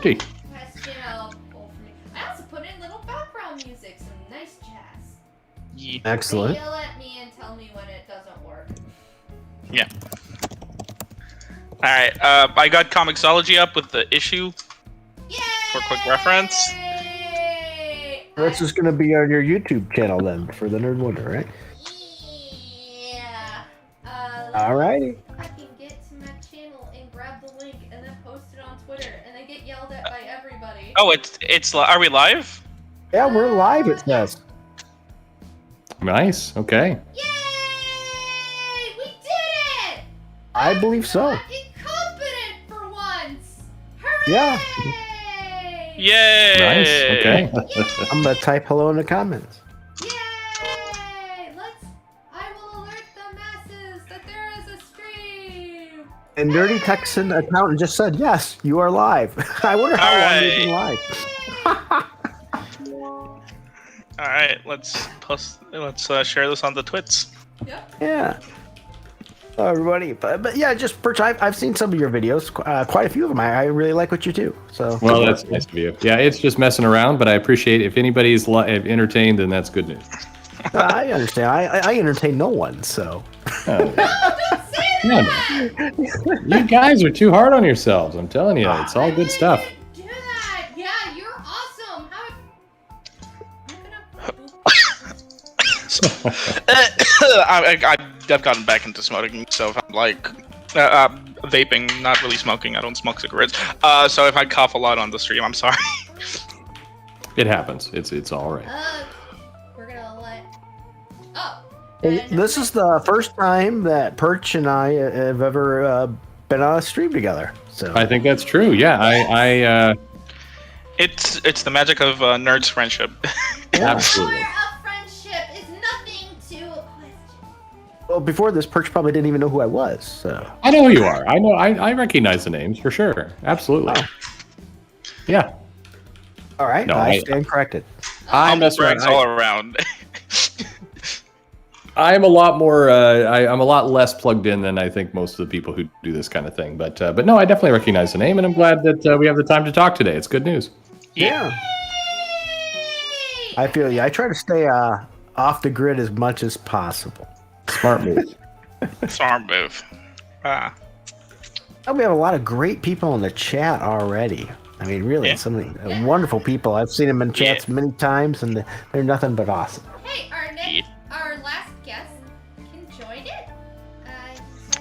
50. Best channel for me. I also put in little background music, some nice jazz. Yeah. Excellent. They yell at me and tell me when it doesn't work. Yeah. All right. I got Comixology up with the issue Yay! for quick reference. This is going to be on your YouTube channel then for the Nerd Wonder, right? Yeah. Alrighty. I can get to my channel and grab the link and then post it on Twitter, and I get yelled at by everybody. Oh, are we live? Yeah, we're live, it says. Nice. Okay. Yay! We did it! I believe so. Fucking competent for once! Hooray! Yeah. Yay! Nice. Okay. I'm going to type hello in the comments. Yay! I will alert the masses that there is a stream! And Nerdy Texan Accountant just said, yes, you are live. I wonder how long you've been live. All right, let's share this on the twits. Yep. Yeah. Hello, everybody. But yeah, just Perch, I've seen some of your videos, quite a few of them. I really like what you do. So. Well, that's nice of you. Yeah, it's just messing around, but I appreciate if anybody's entertained, then that's good news. I understand. I entertain no one, so. Oh. No, don't say that! You guys are too hard on yourselves. I'm telling you, it's all good stuff. Do that! Yeah, you're awesome! I've gotten back into smoking, so if I'm like vaping, not really smoking. I don't smoke cigarettes. So if I cough a lot on the stream, I'm sorry. It happens. It's all right. We're gonna let... Oh! This is the first time that Perch and I have ever been on a stream together. So I think that's true. Yeah, It's the magic of nerds friendship. absolutely. The power of friendship is nothing to question. well, before this, Perch probably didn't even know who I was. So I know who you are. I know. I recognize the names for sure. Absolutely. Yeah. all right, No, I stand corrected. I mess around. Brags all around. I'm a lot more. I'm a lot less plugged in than I think most of the people who do this kind of thing. But no, I definitely recognize the name, and I'm glad that we have the time to talk today. It's good news. Yeah. I feel you. I try to stay off the grid as much as possible. Smart move. Smart move. Oh, we have a lot of great people in the chat already. I mean, really, Yeah. so many wonderful people. I've seen them in chats many times, and they're nothing but awesome. Hey, our last guest can join it.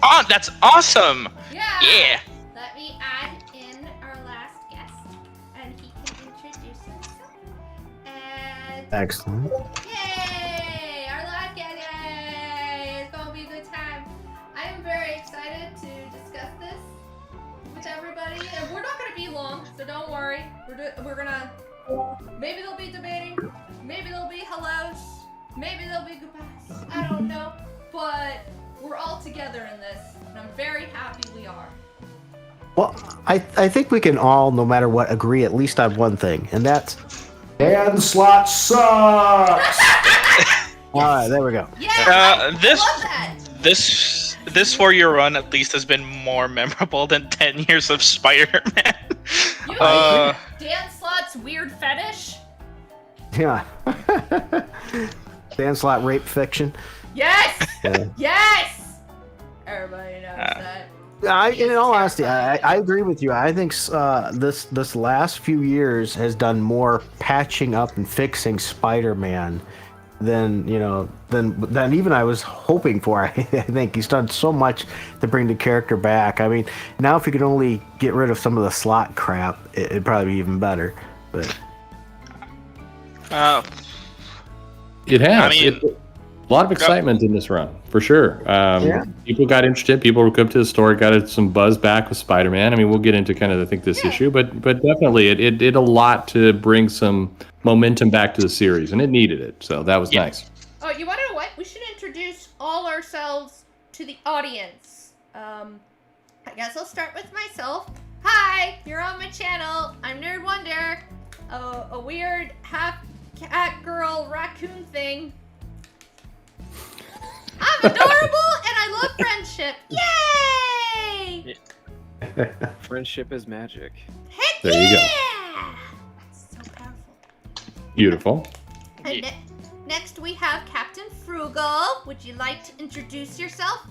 Oh, that's awesome! Yeah. Yeah. Let me add in our last guest, and he can introduce himself. And Excellent. yay! Our last guest, yay! It's gonna be a good time. I am very excited to discuss this with everybody, and we're not gonna be long, so don't worry. We're gonna. Maybe they'll be debating. Maybe they'll be hellos. Maybe they'll be goodbyes. I don't know, but we're all together in this, and I'm very happy we are. Well, I think we can all, no matter what, agree at least on one thing, and that's Dan Slot sucks. All right, there we go. Yeah, This I love that. this 4-year run at least has been more memorable than 10 years of Spider-Man. You Uh, Dan Slot's weird fetish. Yeah. Dan Slot rape fiction. Yes, Yeah. yes. Everybody knows that. In all honesty, I agree with you. I think this last few years has done more patching up and fixing Spider-Man than than even I was hoping for. I think he's done so much to bring the character back. I mean, now if you could only get rid of some of the Slot crap, it'd probably be even better. But It has. I mean- A lot of excitement in this run, for sure. Yeah. People got interested. People were up to the story, got some buzz back with Spider-Man. I mean, we'll get into kind of, I think, this issue, but definitely it did a lot to bring some momentum back to the series, and it needed it. So that was nice. Oh, you want to know what? We should introduce all ourselves to the audience. I guess I'll start with myself. Hi, you're on my channel. I'm Nerd Wonder, a weird half cat girl raccoon thing. I'm adorable and I love friendship. Yay! Friendship is magic. Heck There you go. So powerful. Beautiful. And next we have Captain Frugal. Would you like to introduce yourself?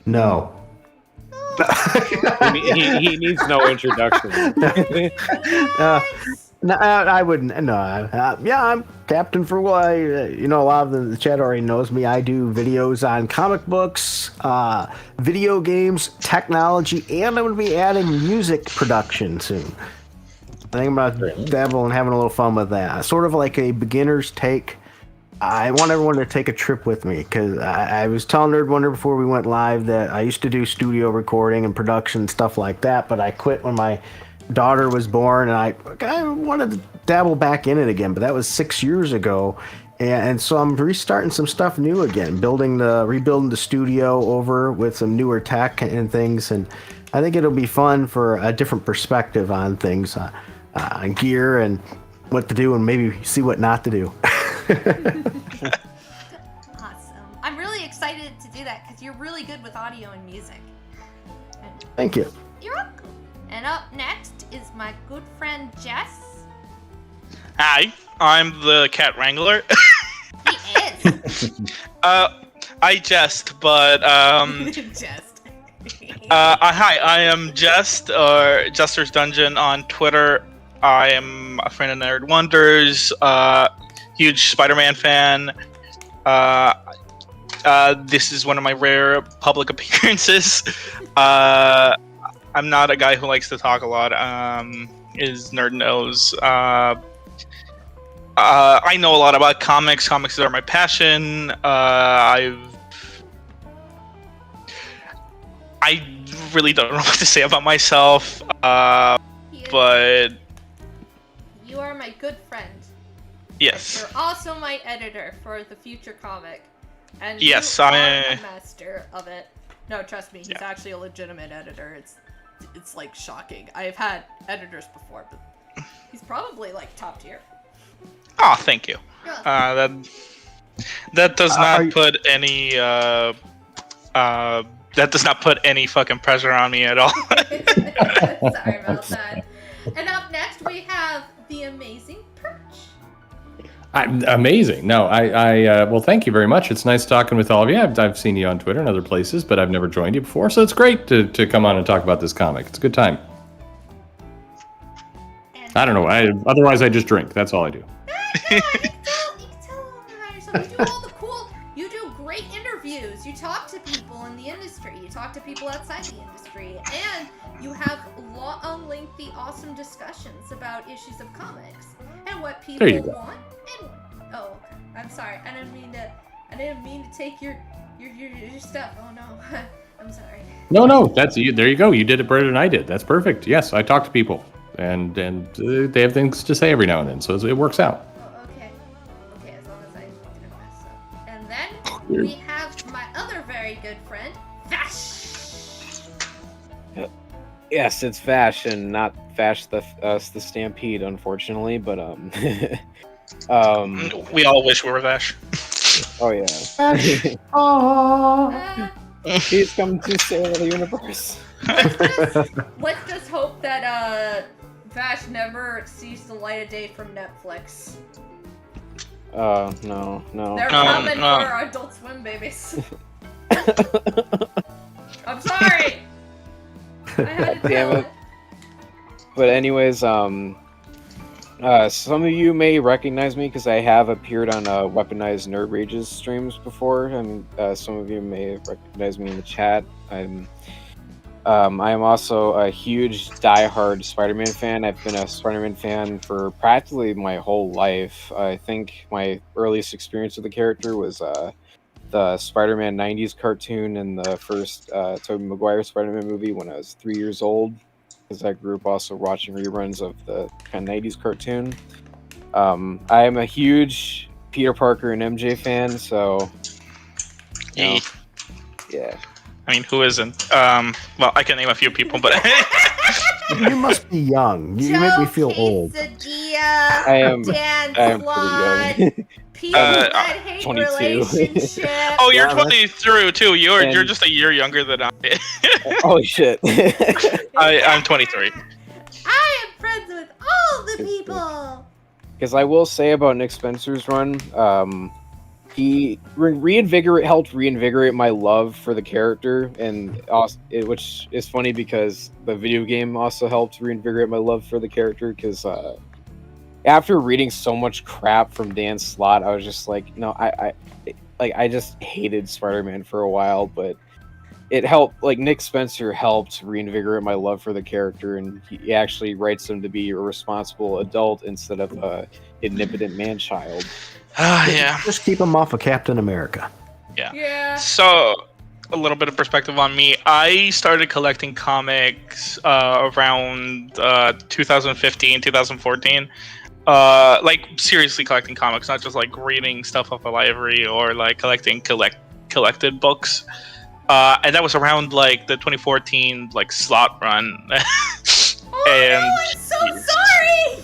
No. He needs no introduction. No, I wouldn't. No, yeah, I'm Captain Frugal. A lot of the chat already knows me. I do videos on comic books, video games, technology, and I'm going to be adding music production soon. I think I'm going to dabble and having a little fun with that. Sort of like a beginner's take. I want everyone to take a trip with me because I was telling Nerd Wonder before we went live that I used to do studio recording and production stuff like that, but I quit when my daughter was born, and I wanted to dabble back in it again, but that was 6 years ago, and so I'm restarting some stuff new again, rebuilding the studio over with some newer tech and things, and I think it'll be fun for a different perspective on things, on gear and what to do, and maybe see what not to do. Awesome. I'm really excited to do that because you're really good with audio and music. Thank you. You're welcome. And up next is my good friend Jess. Hi, I'm the cat wrangler. He is. I jest, but Jest. hi, I am Jest, or Jester's Dungeon on Twitter. I am a friend of Nerd Wonders, huge Spider-Man fan. This is one of my rare public appearances. I'm not a guy who likes to talk a lot, as Nerd knows. I know a lot about comics. Comics are my passion. I really don't know what to say about myself, but... You are my good friend. Yes. You're also my editor for the future comic. And yes, you are I'm a master of it. No, trust me, he's actually a legitimate editor. It's like shocking. I've had editors before, but he's probably like top tier. Oh, thank you. Yeah. That does not put any that does not put any fucking pressure on me at all. Sorry about that. And up next we have the amazing Perch. Amazing. No, well, thank you very much. It's nice talking with all of you. I've seen you on Twitter and other places, but I've never joined you before, so it's great to come on and talk about this comic. It's a good time. And I don't know. Otherwise, I just drink. That's all I do. you can tell all about yourself. You do all the cool. You do great interviews. You talk to people in the industry. You talk to people outside the industry, and you have lengthy, awesome discussions about issues of comics and what people want. And okay. I'm sorry. I didn't mean to take your stuff. Oh no. I'm sorry. No. That's you. There you go. You did it better than I did. That's perfect. Yes, I talk to people, and they have things to say every now and then, so it works out. Oh, okay. Okay, as long as I didn't mess up. And then we have my other very good friend, Vash. Yes, it's Vash, and not Vash the Stampede, unfortunately. But we all wish we were Vash. Oh yeah. Oh. He's come to save the universe. Let's just hope that Vash never sees the light of day from Netflix. No. They're coming for our Adult Swim babies. I'm sorry. I had to tell it. But anyways, some of you may recognize me because I have appeared on Weaponized Nerd Rages streams before. I mean, some of you may recognize me in the chat. I am also a huge diehard Spider-Man fan. I've been a Spider-Man fan for practically my whole life. I think my earliest experience with the character was the Spider-Man 90s cartoon and the first Tobey Maguire Spider-Man movie when I was 3 years old, because I grew up also watching reruns of the kind of 90s cartoon. I am a huge Peter Parker and MJ fan, so... Yeah. I mean, who isn't? Well, I can name a few people, but... You must be young. You make me feel old. I am pretty young. People that hate 22. relationships. Oh, you're 23 too. You're just a year younger than I am. Holy shit. I'm 23. I am friends with all the people. Because I will say about Nick Spencer's run, he helped reinvigorate my love for the character, and also, which is funny because the video game also helped reinvigorate my love for the character. Because after reading so much crap from Dan Slott, I was just like, no, I just hated Spider-Man for a while, but it helped. Like Nick Spencer helped reinvigorate my love for the character, and he actually writes him to be a responsible adult instead of a omnipotent man-child. Yeah. Just keep him off of Captain America. Yeah. So, a little bit of perspective on me. I started collecting comics around 2015, 2014. Like seriously collecting comics, not just like reading stuff off a library or like collecting collected books. And that was around like the 2014 like slot run. Oh And no, I'm so sorry.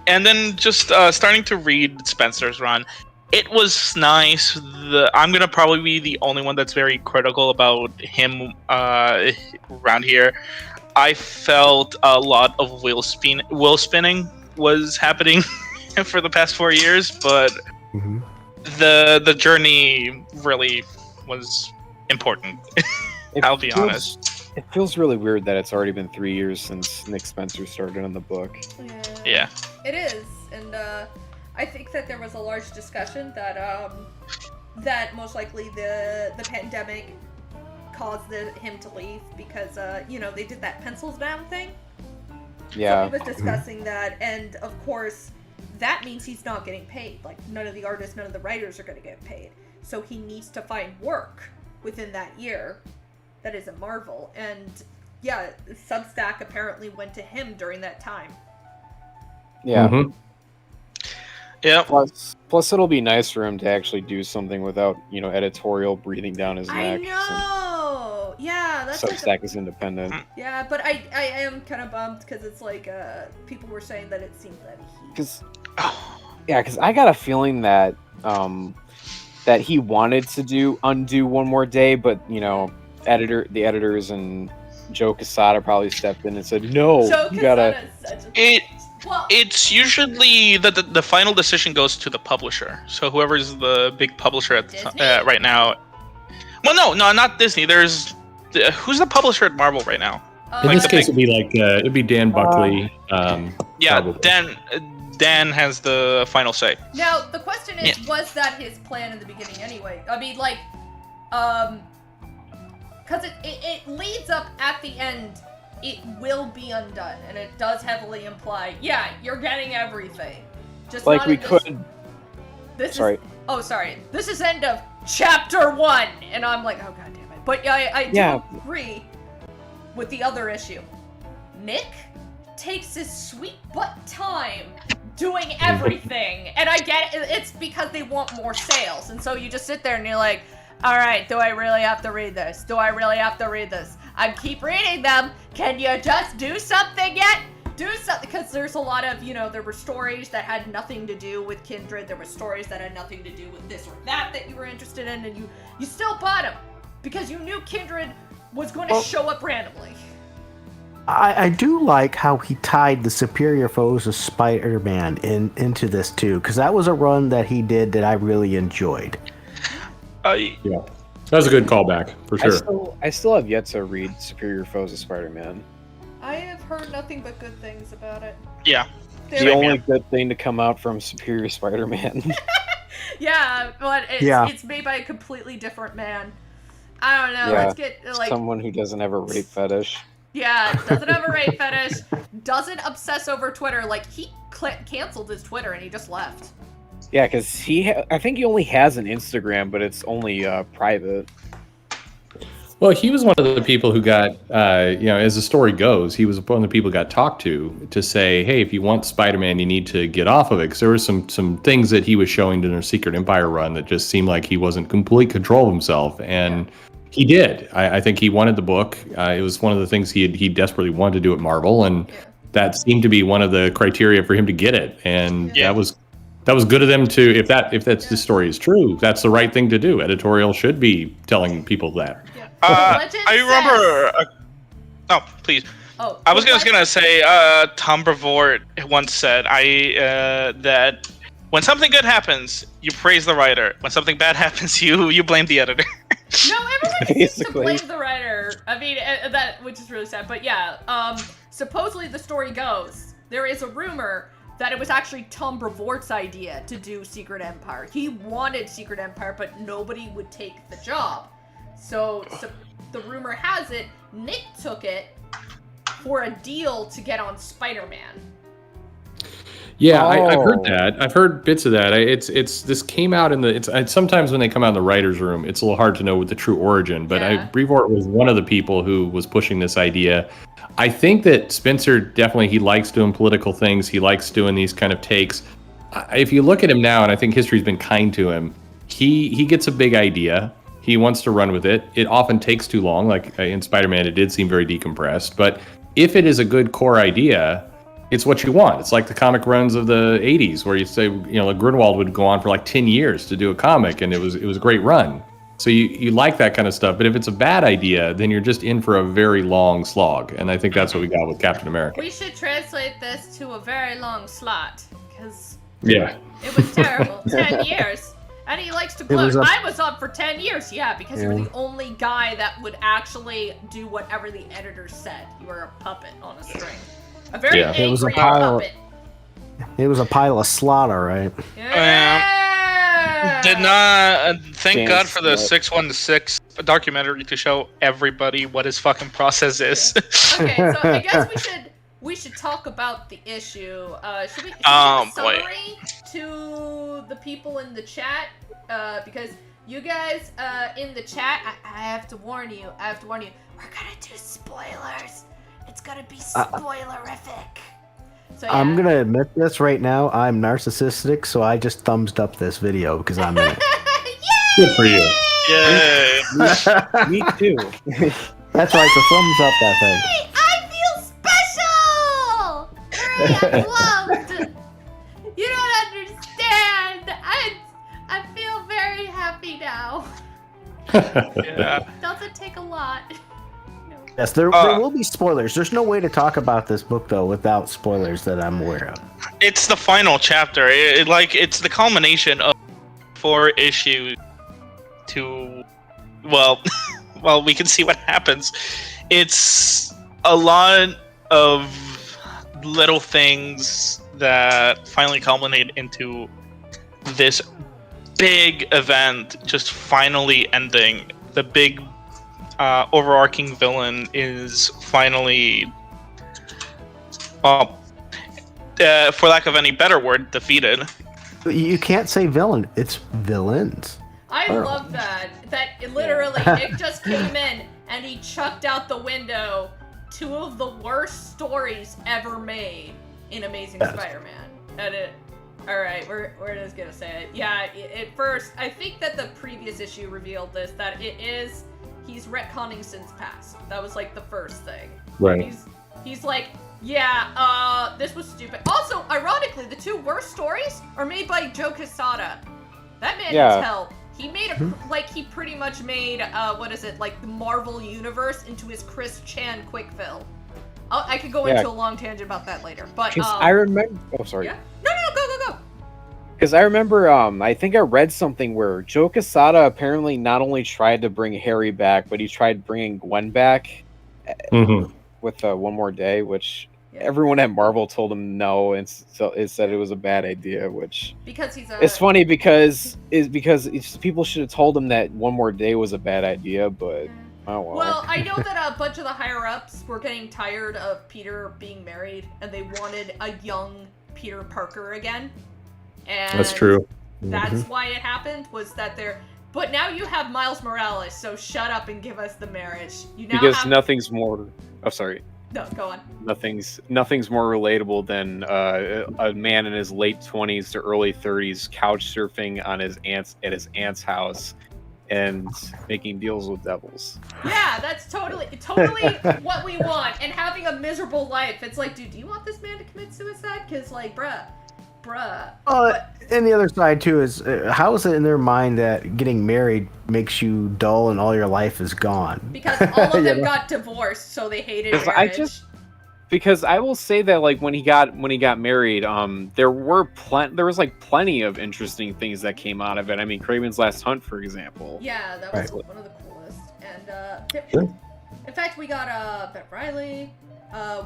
And then just starting to read Spencer's run. It was nice. I'm gonna probably be the only one that's very critical about him around here. I felt a lot of wheel spinning was happening for the past 4 years, but the journey really was important. I'll be honest. It feels really weird that it's already been 3 years since Nick Spencer started on the book. Yeah. It is, and I think that there was a large discussion that that most likely the pandemic caused him to leave because they did that pencils down thing. Yeah. So he was discussing that, and of course that means he's not getting paid. Like none of the artists, none of the writers are going to get paid. So he needs to find work within that year that is a Marvel. And yeah, Substack apparently went to him during that time. Yeah. Mhm. Yeah. Plus, it'll be nice for him to actually do something without, editorial breathing down his I neck. know. Yeah, that's Substack is independent. Yeah, but I am kind of bummed because it's like people were saying that it seemed that Because I got a feeling that that he wanted to undo One More Day, but the editors and Joe Quesada probably stepped in and said, "No, Joe you gotta." Quesada is such a It's usually the final decision goes to the publisher. So whoever's the big publisher at Disney? right now. Well, no, not Disney. Who's the publisher at Marvel right now? In Like this the case, big- it'd be Dan Buckley. Yeah, probably. Dan has the final say. Now, the question is, was that his plan in the beginning anyway? I mean, like, because it leads up at the end, it will be undone, and it does heavily imply, yeah, you're getting everything. Just Like not we in this- could. This Sorry. Is, oh, sorry. This is end of chapter 1, and I'm like, oh god damn it. But I do agree with the other issue. Nick takes his sweet butt time doing everything, and I get it. It's because they want more sales, and so you just sit there and you're like, all right, do I really have to read this? Do I really have to read this? I keep reading them. Can you just do something yet? Do something, because there's a lot of, there were stories that had nothing to do with Kindred. There were stories that had nothing to do with this or that you were interested in, and you still bought them because you knew Kindred was going to show up randomly. I do like how he tied the Superior Foes of Spider-Man into this too, because that was a run that he did that I really enjoyed. Yeah, that was a good callback for sure. I still have yet to read Superior Foes of Spider-Man. I have heard nothing but good things about it. Yeah. The only good thing to come out from Superior Spider-Man. Yeah, but it's made by a completely different man. I don't know. Yeah, Let's get like someone who doesn't have a rape fetish. Yeah, doesn't have a rape fetish. Doesn't obsess over Twitter. Like he canceled his Twitter and he just left. Yeah, because I think he only has an Instagram, but it's only private. Well, he was one of the people who got, as the story goes, he was one of the people who got talked to say, hey, if you want Spider-Man, you need to get off of it. Because there were some things that he was showing in a Secret Empire run that just seemed like he wasn't complete control of himself. And he did. I think he wanted the book. It was one of the things he desperately wanted to do at Marvel. And that seemed to be one of the criteria for him to get it. And that was good of them to, if this story is true, that's the right thing to do. Editorial should be telling people that. I remember Oh, please. Oh, I was just gonna say, Tom Brevoort once said, that when something good happens, you praise the writer. When something bad happens, you blame the editor. No, everybody seems to blame the writer. I mean, that, which is really sad. But yeah, supposedly the story goes, there is a rumor that it was actually Tom Brevoort's idea to do Secret Empire. He wanted Secret Empire, but nobody would take the job. So the rumor has it, Nick took it for a deal to get on Spider-Man. Yeah, I've heard that. I've heard bits of that. This came out in the. Sometimes when they come out in the writers' room, it's a little hard to know what the true origin. But Brevoort was one of the people who was pushing this idea. I think that Spencer definitely he likes doing political things. He likes doing these kind of takes. If you look at him now, and I think history's been kind to him, he gets a big idea. He wants to run with it. It often takes too long. Like in Spider-Man, it did seem very decompressed. But if it is a good core idea, it's what you want. It's like the comic runs of the 80s where you say, like Grunwald would go on for like 10 years to do a comic, and it was a great run. So you like that kind of stuff. But if it's a bad idea, then you're just in for a very long slog. And I think that's what we got with Captain America. We should translate this to a very long slot, because Yeah. it was terrible. 10 years. And he likes to gloat. I was up for 10 years, because you were the only guy that would actually do whatever the editor said. You were a puppet on a string. A very angry puppet. It was a pile of slaughter, right? Yeah. Did not thank God for the 616 documentary to show everybody what his fucking process is. Okay, so I guess we should talk about the issue. Should we give a summary to the people in the chat? Because you guys in the chat, I have to warn you. We're gonna do spoilers. It's gonna be spoilerific. So, yeah. I'm gonna admit this right now. I'm narcissistic, so I just thumbs up this video because I'm in it. Good for you. Yay! Me too. That's right. So thumbs up that thing. I feel special. Very loved. You don't understand. I feel very happy now. Yeah. Doesn't take a lot. Yes, there will be spoilers. There's no way to talk about this book though without spoilers that I'm aware of. It's the final chapter. It's the culmination of 4 issues to, well, we can see what happens. It's a lot of little things that finally culminate into this big event just finally ending. The big overarching villain is finally, for lack of any better word, defeated. You can't say villain. It's villains. I love that. That literally, Nick just came in and he chucked out the window 2 of the worst stories ever made in Amazing Spider-Man. Alright, we're just gonna say it. Yeah, at first, I think that the previous issue revealed this, that he's retconning since past. That was like the first thing. Right. He's like, this was stupid. Also, ironically, the 2 worst stories are made by Joe Quesada. That man needs help. He made he pretty much made, the Marvel Universe into his Chris Chan quick fill. I could go into a long tangent about that later, but I remember. Oh, sorry. Yeah? No, go. Because I remember, I think I read something where Joe Quesada apparently not only tried to bring Harry back, but he tried bringing Gwen back with One More Day, which everyone at Marvel told him no, and so it said it was a bad idea. Which it's funny because people should have told him that One More Day was a bad idea, but. Oh, well, I know that a bunch of the higher-ups were getting tired of Peter being married, and they wanted a young Peter Parker again. And that's true. That's why it happened, was that But now you have Miles Morales, so shut up and give us the marriage. Nothing's more... Oh, sorry. No, go on. Nothing's more relatable than a man in his late 20s to early 30s couch surfing on at his aunt's house and making deals with devils. Yeah, that's totally what we want. And having a miserable life. It's like, dude, do you want this man to commit suicide? Because, bruh, bruh. And the other side too is how is it in their mind that getting married makes you dull and all your life is gone? Because all of them got divorced, so they hated marriage. Because I will say that like when he got married, there was like plenty of interesting things that came out of it. I mean, Craven's Last Hunt, for example. Yeah, that was one of the coolest. And in fact, we got Beth Riley.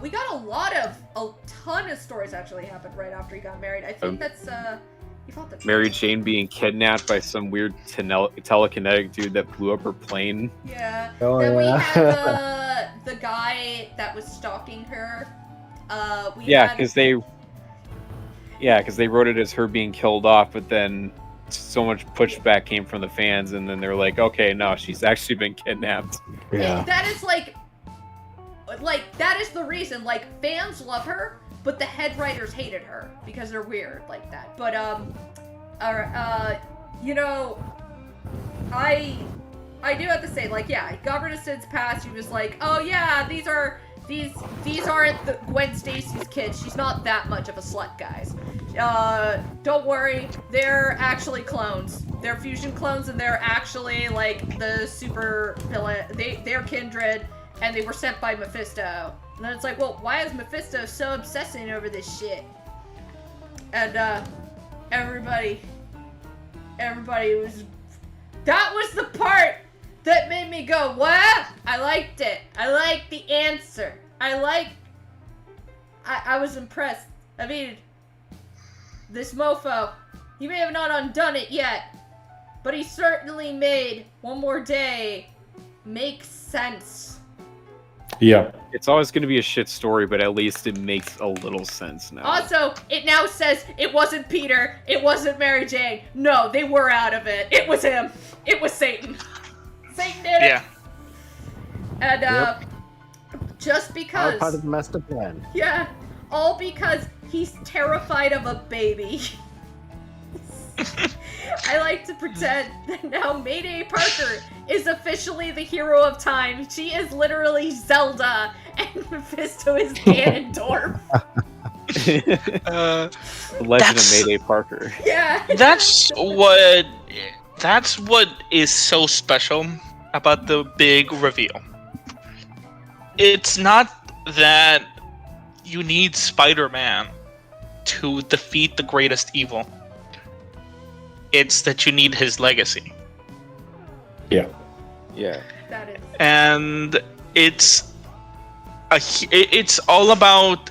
We got a ton of stories actually happened right after he got married. I think that's he fought the Mary Jane being kidnapped by some weird telekinetic dude that blew up her plane. Yeah. Oh, Then we yeah. had the guy that was stalking her. Because they wrote it as her being killed off, but then so much pushback came from the fans, and then they're like, okay, no, she's actually been kidnapped. Yeah. That is like that is the reason. Like, fans love her, but the head writers hated her because they're weird like that. But you know, I do have to say, like, yeah, Governor Sid's past. She was like, oh yeah, these aren't the Gwen Stacy's kids. She's not that much of a slut, guys. Don't worry, they're actually clones. They're fusion clones, and they're actually like the super villain. They're kindred, and they were sent by Mephisto. And then it's like, well, why is Mephisto so obsessing over this shit? And everybody was. That was the part that made me go, what? I liked it. I liked the answer. I was impressed. I mean, this mofo, he may have not undone it yet, but he certainly made One More Day make sense. Yeah. It's always going to be a shit story, but at least it makes a little sense now. Also, it now says it wasn't Peter, it wasn't Mary Jane. No, they were out of it. It was him. It was Satan. Satan did it. Yeah. And just because. All part of the master plan. Yeah, all because he's terrified of a baby. I like to pretend that now Mayday Parker is officially the hero of time. She is literally Zelda, and Mephisto is Ganondorf. The Legend of Mayday Parker. Yeah. That's what is so special about the big reveal. It's not that you need Spider-Man to defeat the greatest evil. It's that you need his legacy. Yeah. Yeah. That is. And it's all about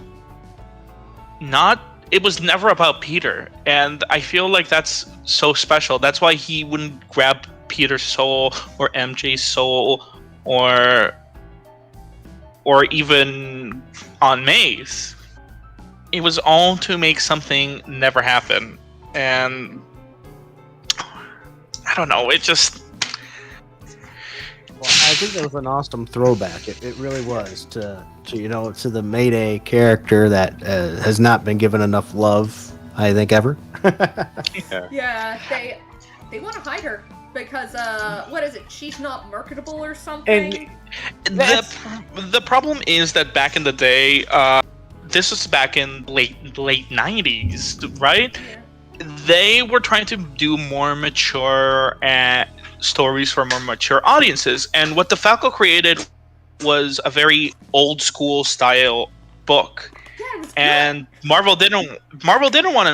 it was never about Peter, and I feel like that's so special. That's why he wouldn't grab Peter's soul or MJ's soul or even on May's. It was all to make something never happen. And I don't know, it just... Well, I think that was an awesome throwback. It really was to the Mayday character that has not been given enough love, I think, ever. Yeah, they want to hide her because what is it? She's not marketable or something. And the problem is that back in the day, this was back in late 90s, right? Yeah. They were trying to do more mature stories for more mature audiences, and what DeFalco created was a very old school style book. Yeah, it was And Marvel didn't want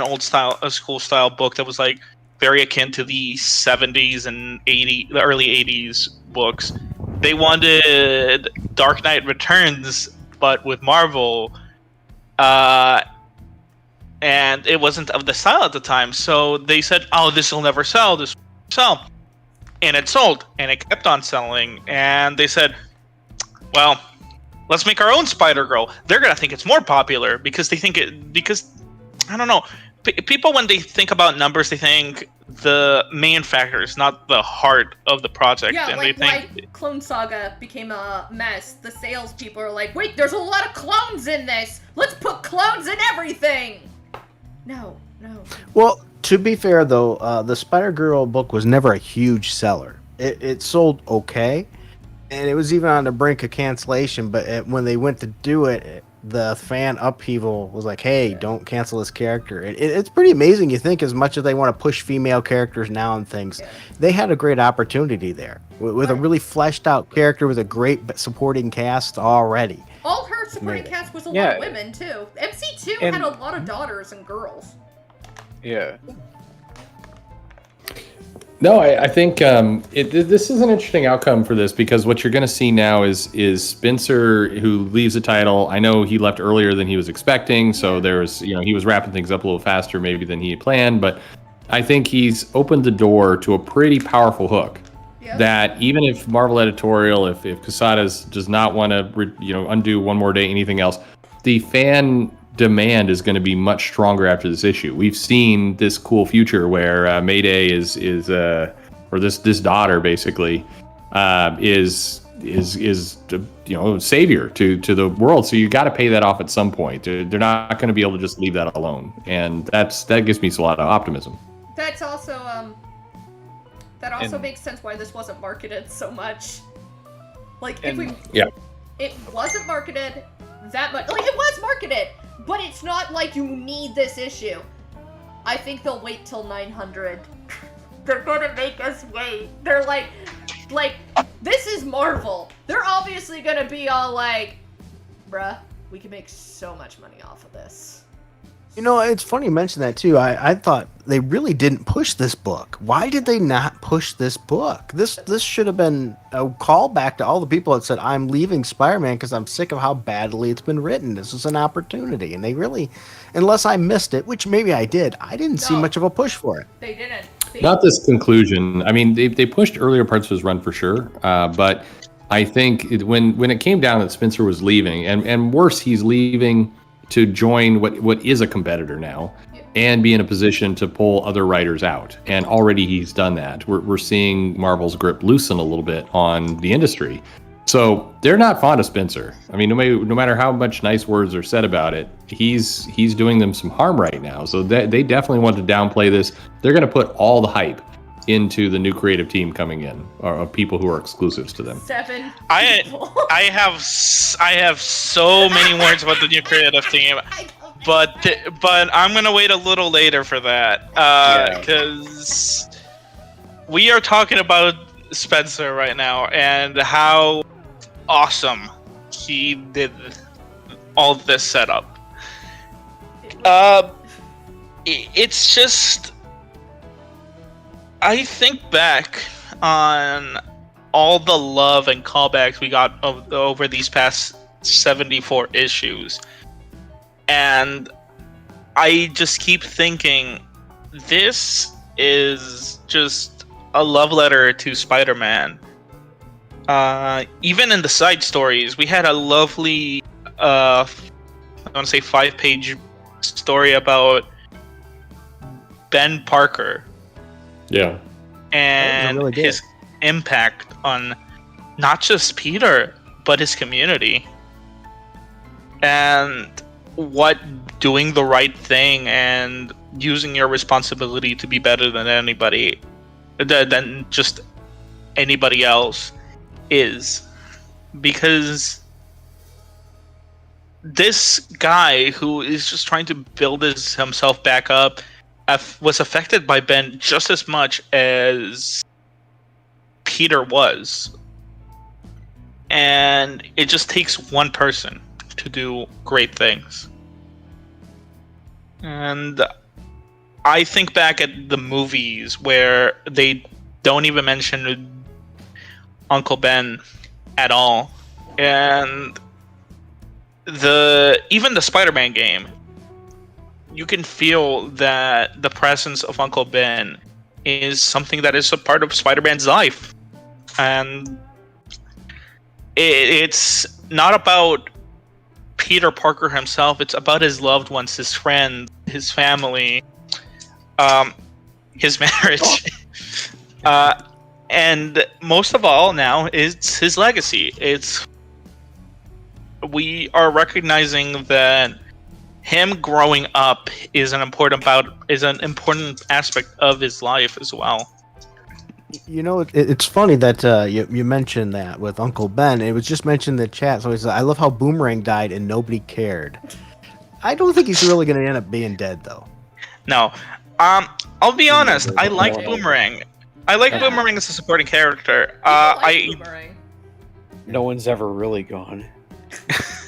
a school style book that was like very akin to the 70s and the early 80s books. They wanted Dark Knight Returns, but with Marvel, and it wasn't of the style at the time. So they said, "Oh, this will never sell. This will sell," and it sold, and it kept on selling. And they said, "Well, let's make our own Spider-Girl. They're gonna think it's more popular because I don't know. People, when they think about numbers, they think the main factor is not the heart of the project." Yeah, and like, they think Clone Saga became a mess. The salespeople are like, wait, there's a lot of clones in this. Let's put clones in everything. No. Well, to be fair though, the Spider-Girl book was never a huge seller. It sold okay, and it was even on the brink of cancellation. But when they went to do it, the fan upheaval was like, hey, don't cancel this character. It's pretty amazing. You think as much as they want to push female characters now and things, they had a great opportunity there with a really fleshed out character with a great supporting cast already. All her supporting cast was a lot of women too. MC2 had a lot of daughters and girls. Yeah. No, I think this is an interesting outcome for this, because what you're going to see now is Spencer, who leaves the title. I know he left earlier than he was expecting, so there's he was wrapping things up a little faster maybe than he had planned. But I think he's opened the door to a pretty powerful hook. Yep. That even if Marvel Editorial, if Quesada's does not want to undo One More Day, anything else, the fan demand is going to be much stronger after this issue. We've seen this cool future where Mayday is or this daughter basically is savior to the world. So you got to pay that off at some point. They're not going to be able to just leave that alone, and that gives me a lot of optimism. That's also makes sense why this wasn't marketed so much. Like it wasn't marketed that much. Like it was marketed. But it's not like you need this issue. I think they'll wait till 900. They're gonna make us wait. They're like, this is Marvel. They're obviously gonna be all like, bruh, we can make so much money off of this. It's funny you mention that too. I thought they really didn't push this book. Why did they not push this book? This should have been a callback to all the people that said, I'm leaving Spider-Man because I'm sick of how badly it's been written. This is an opportunity. And they really, unless I missed it, which maybe I did, I didn't see much of a push for it. They didn't. Not this conclusion. I mean, they pushed earlier parts of his run for sure. But I think when it came down that Spencer was leaving, and worse, he's leaving to join what is a competitor now, and be in a position to pull other writers out. And already he's done that. We're seeing Marvel's grip loosen a little bit on the industry. So they're not fond of Spencer. I mean, no matter how much nice words are said about it, he's doing them some harm right now. So they definitely want to downplay this. They're going to put all the hype into the new creative team coming in, or people who are exclusives to them. 7 people. I have so many words about the new creative team, but I'm gonna wait a little later for that because we are talking about Spencer right now and how awesome he did all this setup. It's just, I think back on all the love and callbacks we got over these past 74 issues, and I just keep thinking this is just a love letter to Spider-Man. Even in the side stories, we had a lovely I want to say 5-page story about Ben Parker. Yeah. And really his impact on not just Peter, but his community. And what doing the right thing and using your responsibility to be better than anybody, than just anybody else is. Because this guy who is just trying to build himself back up was affected by Ben just as much as Peter was. And it just takes one person to do great things. And I think back at the movies where they don't even mention Uncle Ben at all. And even the Spider-Man game, you can feel that the presence of Uncle Ben is something that is a part of Spider-Man's life. And it's not about Peter Parker himself, it's about his loved ones, his friends, his family, his marriage. And most of all now, it's his legacy. We are recognizing that him growing up is an important aspect of his life as well. You know, it's funny that you mentioned that with Uncle Ben. It was just mentioned in the chat. So he said, I love how Boomerang died and nobody cared. I don't think he's really going to end up being dead, though. No. I'll be honest. I like Yeah. Boomerang. I like Yeah. Boomerang as a supporting character. People like I Boomerang. No one's ever really gone.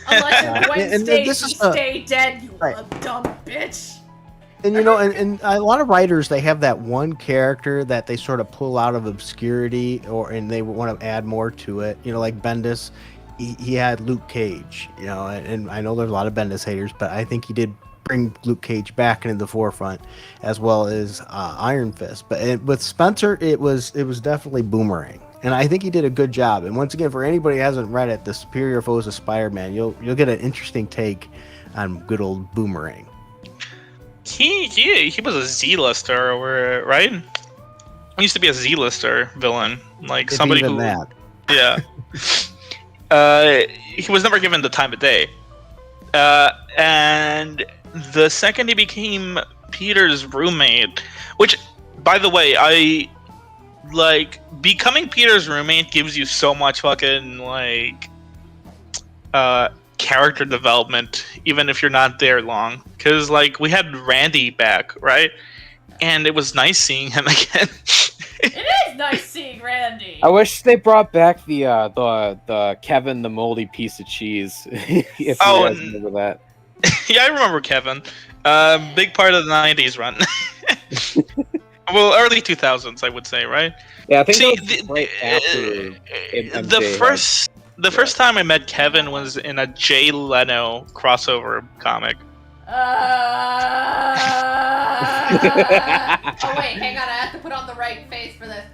Unless it's Wednesday, this you is a- stay dead, you Right. little dumb bitch. And you know, and a lot of writers, they have that one character that they sort of pull out of obscurity, and they want to add more to it. You know, like Bendis, he had Luke Cage. You know, and I know there's a lot of Bendis haters, but I think he did bring Luke Cage back into the forefront, as well as Iron Fist. But with Spencer, it was definitely Boomerang, and I think he did a good job. And once again, for anybody who hasn't read it, The Superior Foes of Spider-Man, you'll get an interesting take on good old Boomerang. he was a Z-lister, right? He used to be a Z-lister villain, like If somebody even who, that. yeah. He was never given the time of day, and the second he became Peter's roommate, which, by the way, I like becoming Peter's roommate gives you so much fucking like character development, even if you're not there long. Because like we had Randy back, right? And it was nice seeing him again. It is nice seeing Randy. I wish they brought back the Kevin the moldy piece of cheese. If you Oh, guys remember that. Yeah, I remember Kevin. Big part of the '90s run. Well, early 2000s, I would say, right? Yeah, I think See, that was right after the first time I met Kevin was in a Jay Leno crossover comic. Oh wait, hang on, I have to put on the right face for this.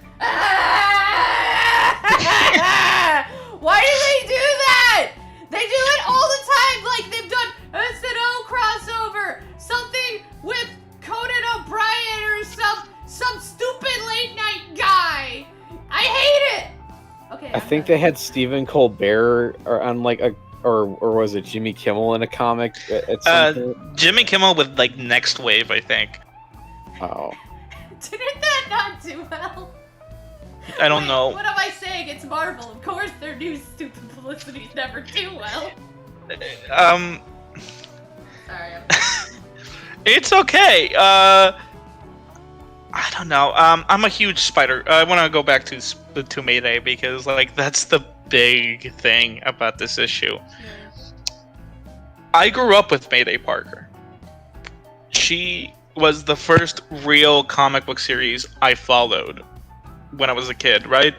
Why do they do that? They do it all the time, like they've done SNL crossover, something with Conan O'Brien or some stupid late night guy. I hate it. Okay. I think they had Stephen Colbert or on like a or was it Jimmy Kimmel in a comic at some point? Jimmy Kimmel with like Next Wave, I think. Oh. Didn't that not do well? I don't Wait, know. What am I saying? It's Marvel. Of course their new stupid publicities never do well. Sorry. It's okay. I don't know. I'm a huge Spider. I want to go back to Mayday because like that's the big thing about this issue. I grew up with Mayday Parker. She was the first real comic book series I followed when I was a kid, right?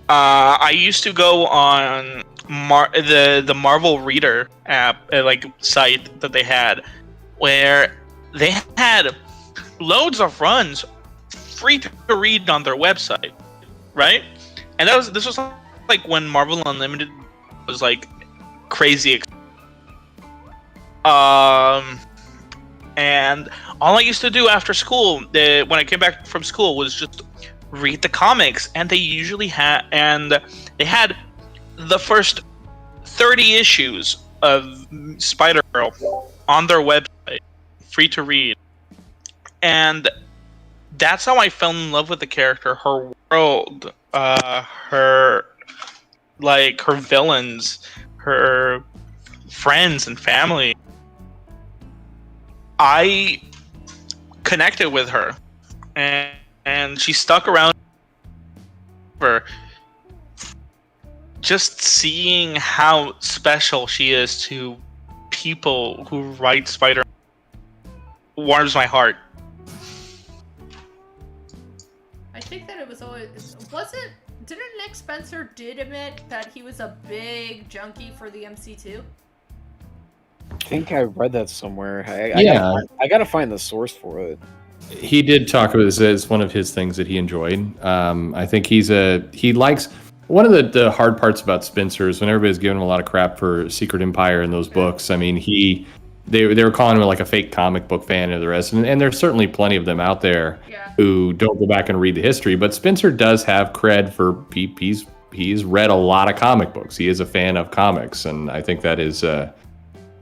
I used to go on the Marvel Reader app, like site that they had, where they had loads of runs free to read on their website, right? And this was like when Marvel Unlimited was like crazy. And all I used to do after school, when I came back from school, was just read the comics. And they usually had the first 30 issues of Spider-Girl on their website, free to read. And that's how I fell in love with the character, her world, her villains, her friends and family. I connected with her, and she stuck around for just seeing how special she is to people who write Spider warms my heart. I think that it was always didn't Nick Spencer did admit that he was a big junkie for the MC2? I think I read that somewhere. Yeah. I gotta find the source for it. He did talk about this as one of his things that he enjoyed. I think he likes one of the hard parts about Spencer is when everybody's giving him a lot of crap for Secret Empire and those books. I mean, they were calling him like a fake comic book fan and the rest, and there's certainly plenty of them out there who don't go back and read the history. But Spencer does have cred for he's read a lot of comic books. He is a fan of comics, and I think that is.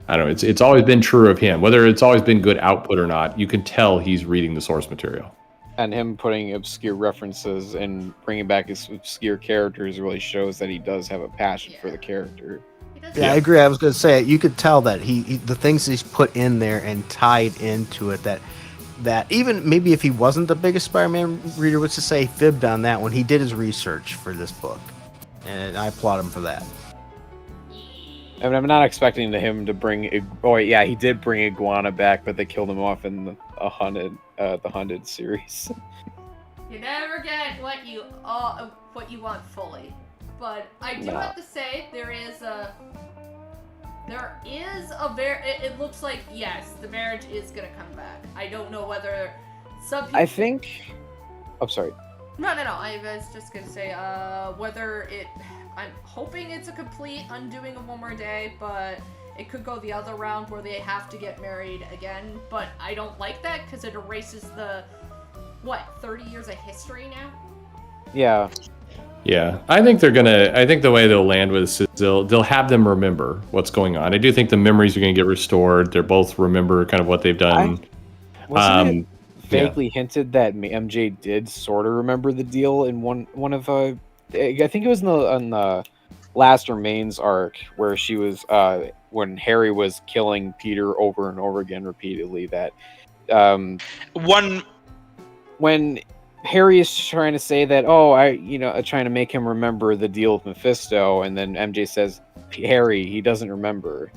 I don't know. It's always been true of him. Whether it's always been good output or not, you can tell he's reading the source material. And him putting obscure references and bringing back his obscure characters really shows that he does have a passion for the character. Yeah, I agree. I was going to say, you could tell that he the things he's put in there and tied into it, that even maybe if he wasn't the biggest Spider-Man reader, what's to say he fibbed on that when he did his research for this book. And I applaud him for that. I mean, I'm not expecting him to bring. Oh, yeah, he did bring Iguana back, but they killed him off in the Hunted series. You never get what you want fully, but I do have to say there is a very. It looks like yes, the marriage is gonna come back. I don't know whether some people. I think. I'm sorry. No. I was just gonna say whether it. I'm hoping it's a complete undoing of One More Day, but it could go the other round where they have to get married again. But I don't like that because it erases the 30 years of history now. Yeah. Yeah, I think the way they'll land with this is they'll have them remember what's going on. I do think the memories are going to get restored. They're both remember kind of what they've done. Wasn't it vaguely hinted that MJ did sort of remember the deal in one of I think it was in the last Remains arc where she was when Harry was killing Peter over and over again repeatedly. That when Harry is trying to say that, trying to make him remember the deal with Mephisto, and then MJ says, Harry, he doesn't remember.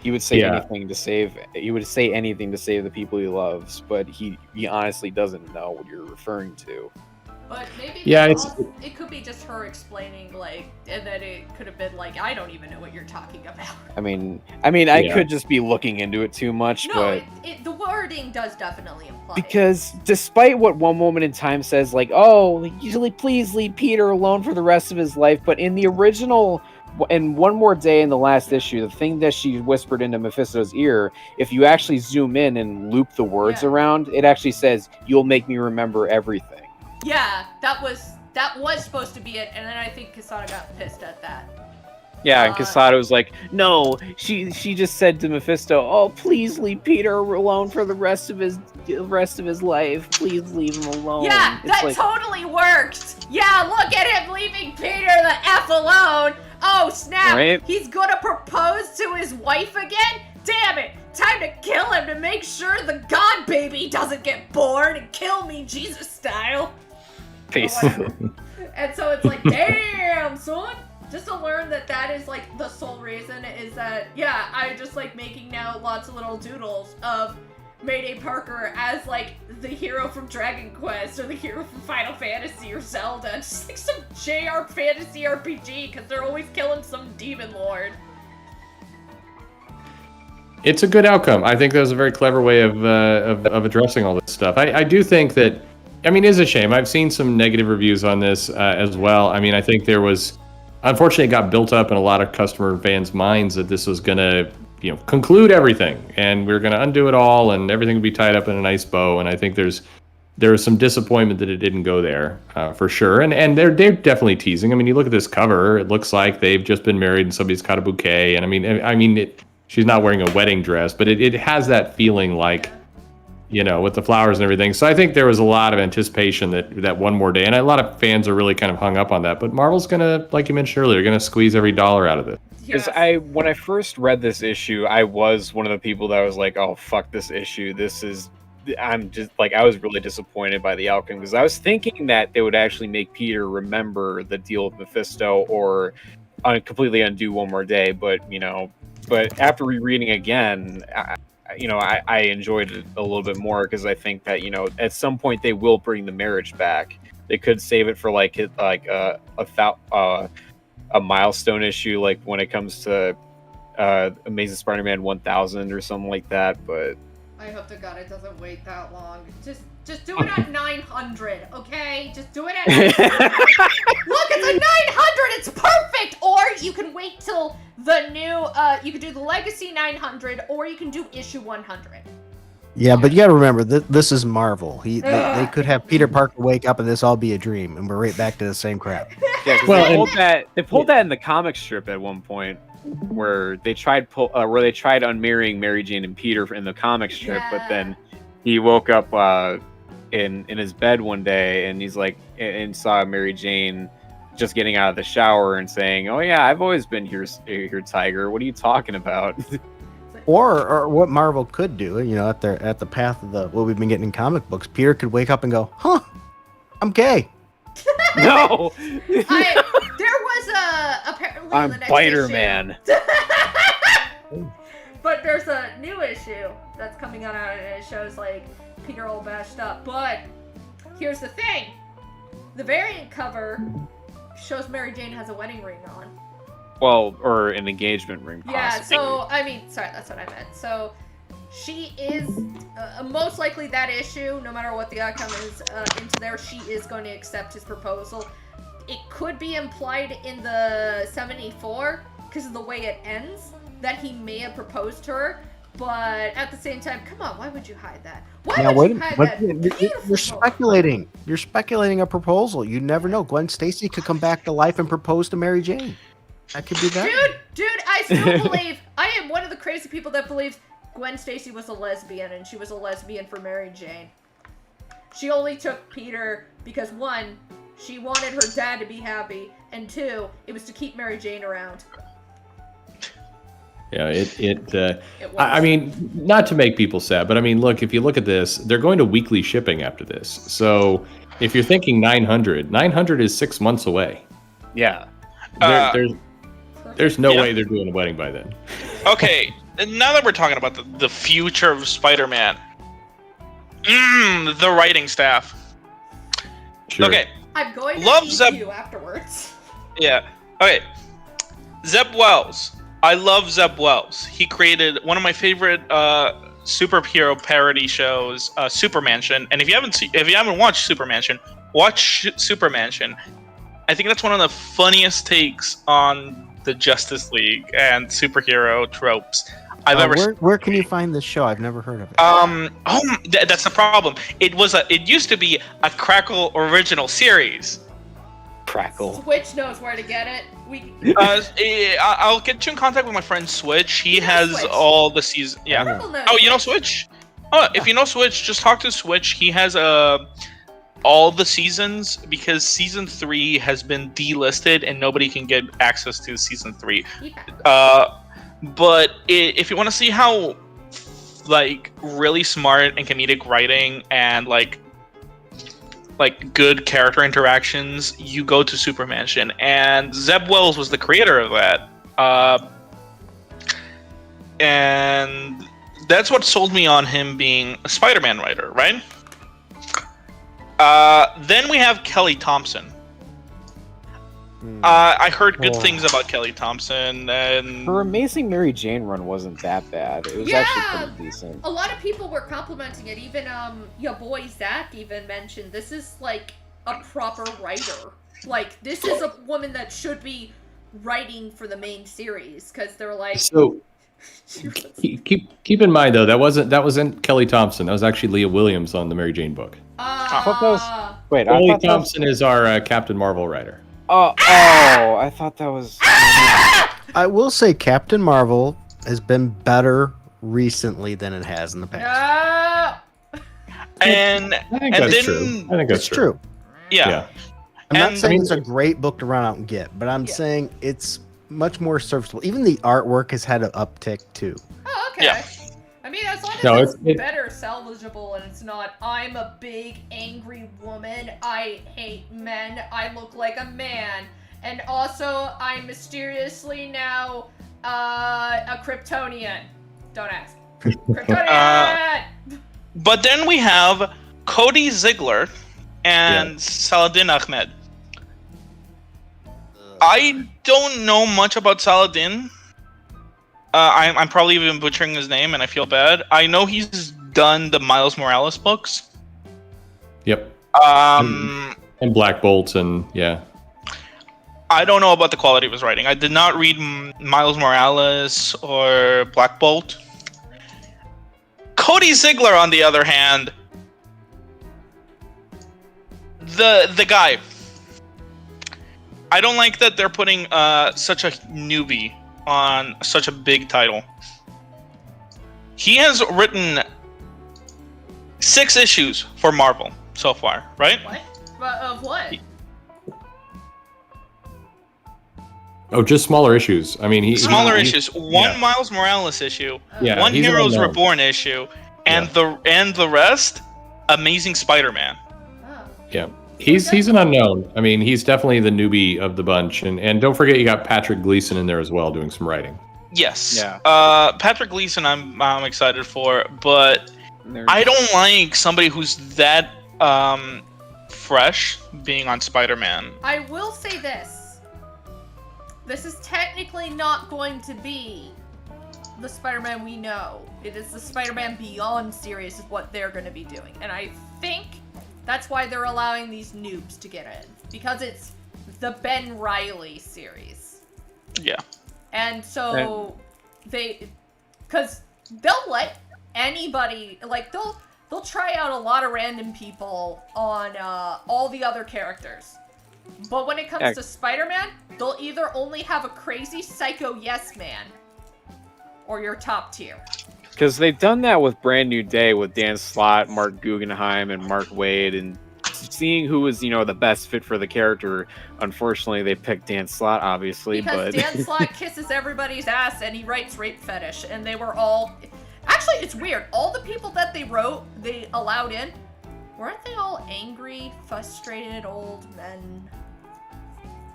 He would say anything to save. He would say anything to save the people he loves, but he honestly doesn't know what you're referring to. But maybe it could be just her explaining, and then it could have been I don't even know what you're talking about. I mean, I could just be looking into it too much, but the wording does definitely imply. Because despite what one moment in time says, usually please leave Peter alone for the rest of his life, but in the original, in One More Day in the last issue, the thing that she whispered into Mephisto's ear, if you actually zoom in and loop the words around, it actually says, "You'll make me remember everything." Yeah, that was supposed to be it, and then I think Quesada got pissed at that. Yeah, and Quesada was like, "No, she just said to Mephisto, oh, please leave Peter alone for the rest of his life. Please leave him alone." Yeah, that totally worked. Yeah, look at him leaving Peter the F alone. Oh, snap. Right? He's gonna propose to his wife again? Damn it. Time to kill him to make sure the God baby doesn't get born and kill me Jesus style. Peace. And so it's damn, son. Just to learn that is the sole reason is that, I just making now lots of little doodles of Mayday Parker as the hero from Dragon Quest or the hero from Final Fantasy or Zelda. Just some JR fantasy RPG because they're always killing some demon lord. It's a good outcome. I think that was a very clever way of addressing all this stuff. I do think that, it's a shame. I've seen some negative reviews on this as well. I think there was, unfortunately, it got built up in a lot of customer fans' minds that this was going to, conclude everything, and we were going to undo it all, and everything would be tied up in a nice bow. And I think there was some disappointment that it didn't go there, for sure. And they're definitely teasing. You look at this cover; it looks like they've just been married and somebody's caught a bouquet. And she's not wearing a wedding dress, but it has that feeling with the flowers and everything. So I think there was a lot of anticipation that One More Day, and a lot of fans are really kind of hung up on that. But Marvel's gonna, like you mentioned earlier, gonna squeeze every dollar out of it. Because when I first read this issue, I was one of the people that was like, "Oh, fuck this issue. I'm just I was really disappointed by the outcome because I was thinking that they would actually make Peter remember the deal with Mephisto or completely undo One More Day. But after rereading again, I enjoyed it a little bit more because I think that at some point they will bring the marriage back. They could save it for a milestone issue, when it comes to Amazing Spider-Man 1000 or something like that. But I hope to God it doesn't wait that long. Just do it at 900, okay? Just do it at 900. Look, it's a 900! It's perfect! Or you can wait till the new, you can do the Legacy 900, or you can do issue 100. Yeah, but you gotta remember, this is Marvel. They could have Peter Parker wake up and this all be a dream, and we're right back to the same crap. Yeah, they pulled that in the comic strip at one point, where they tried unmarrying Mary Jane and Peter in the comic strip, but then he woke up in his bed one day, and he's like, and saw Mary Jane just getting out of the shower and saying, "Oh yeah, I've always been here, Tiger. What are you talking about?" Or what Marvel could do, at the path of what we've been getting in comic books, Peter could wake up and go, "Huh, I'm gay." No, There was apparently I'm the next Spider-Man. issue. But there's a new issue that's coming out, and it shows like Peter all bashed up. But here's the thing: the variant cover shows Mary Jane has a wedding ring on. Well, or an engagement ring, possibly. Yeah. So sorry, that's what I meant. So she is most likely that issue, no matter what the outcome is into there, she is going to accept his proposal. It could be implied in the 74 because of the way it ends that he may have proposed to her, but at the same time, come on, why would you hide that? Why would you hide that? You're speculating. You're speculating a proposal. You never know. Gwen Stacy could come back to life and propose to Mary Jane. That could be that. Dude, I still believe. I am one of the crazy people that believes Gwen Stacy was a lesbian, and she was a lesbian for Mary Jane. She only took Peter because, one, she wanted her dad to be happy, and two, it was to keep Mary Jane around. Yeah, I mean, not to make people sad, but I mean, look, if you look at this, they're going to weekly shipping after this. So if you're thinking 900 is 6 months away. Yeah. There's no way they're doing a wedding by then. Okay, now that we're talking about the future of Spider-Man, the writing staff. Sure. Okay. I'm going to Love see Zeb. you afterwards. Yeah. Okay. Zeb Wells. I love Zeb Wells. He created one of my favorite superhero parody shows, Supermansion. And if you haven't watched Supermansion, watch Supermansion. I think that's one of the funniest takes on the Justice League and superhero tropes I've ever seen. Where can you find this show? I've never heard of it. That's the problem. It used to be a Crackle original series. Crackle. Switch knows where to get it. I'll get you in contact with my friend Switch. He You know has Switch. all the seasons. Yeah. People know Oh, you know Switch? Oh, if you know Switch, just talk to Switch. He has all the seasons because season 3 has been delisted and nobody can get access to season 3. Yeah. But if you want to see how like really smart and comedic writing and like good character interactions, you go to Supermansion, and Zeb Wells was the creator of that. And that's what sold me on him being a Spider-Man writer, right? Then we have Kelly Thompson. I heard good things about Kelly Thompson, and Her Amazing Mary Jane run wasn't that bad. It was actually pretty decent. A lot of people were complimenting it. Even your boy Zach even mentioned this is like a proper writer. Like this is a woman that should be writing for the main series because they're like. So keep in mind though that wasn't Kelly Thompson. That was actually Leah Williams on the Mary Jane book. I thought that was. Wait, Kelly Thompson is our Captain Marvel writer. Oh, I thought that was. I will say Captain Marvel has been better recently than it has in the past. and I think and that's then true. I think that's It's true. yeah. I'm not And- saying it's a great book to run out and get, but I'm saying it's much more serviceable. Even the artwork has had an uptick too. Oh, okay. Yeah. I mean, as long as No, it's it- better salvageable and it's not, I'm a big angry woman, I hate men, I look like a man, and also I'm mysteriously now a Kryptonian. Don't ask. Kryptonian! But then we have Cody Ziegler and Saladin Ahmed. I don't know much about Saladin. I'm probably even butchering his name, and I feel bad. I know he's done the Miles Morales books. Yep. And Black Bolt and yeah. I don't know about the quality of his writing. I did not read Miles Morales or Black Bolt. Cody Ziegler, on the other hand, the guy. I don't like that they're putting such a newbie on such a big title. He has written 6 issues for Marvel. so far, right? What? Of what? Oh, just smaller issues. I mean, Smaller he- issues. One yeah. Miles Morales issue, Yeah, one he's an Heroes unknown. Reborn issue, and the rest, Amazing Spider-Man. Oh. Yeah, he's an unknown. I mean, he's definitely the newbie of the bunch, and don't forget you got Patrick Gleason in there as well doing some writing. Yes. Yeah. Patrick Gleason, I'm excited for, but I don't like somebody who's that fresh being on Spider-Man. I will say this. This is technically not going to be the Spider-Man we know. It is the Spider-Man Beyond series is what they're going to be doing. And I think that's why they're allowing these noobs to get in. Because it's the Ben Reilly series. Yeah. And so because they'll let anybody, like they'll try out a lot of random people on all the other characters. But when it comes to Spider-Man, they'll either only have a crazy psycho yes man or your top tier. Because they've done that with Brand New Day with Dan Slott, Mark Guggenheim, and Mark Waid, and seeing who was, the best fit for the character. Unfortunately, they picked Dan Slott, obviously, Because but Dan Slott kisses everybody's ass and he writes rape fetish, and they were all... Actually, it's weird. All the people that they allowed in, weren't they all angry, frustrated old men?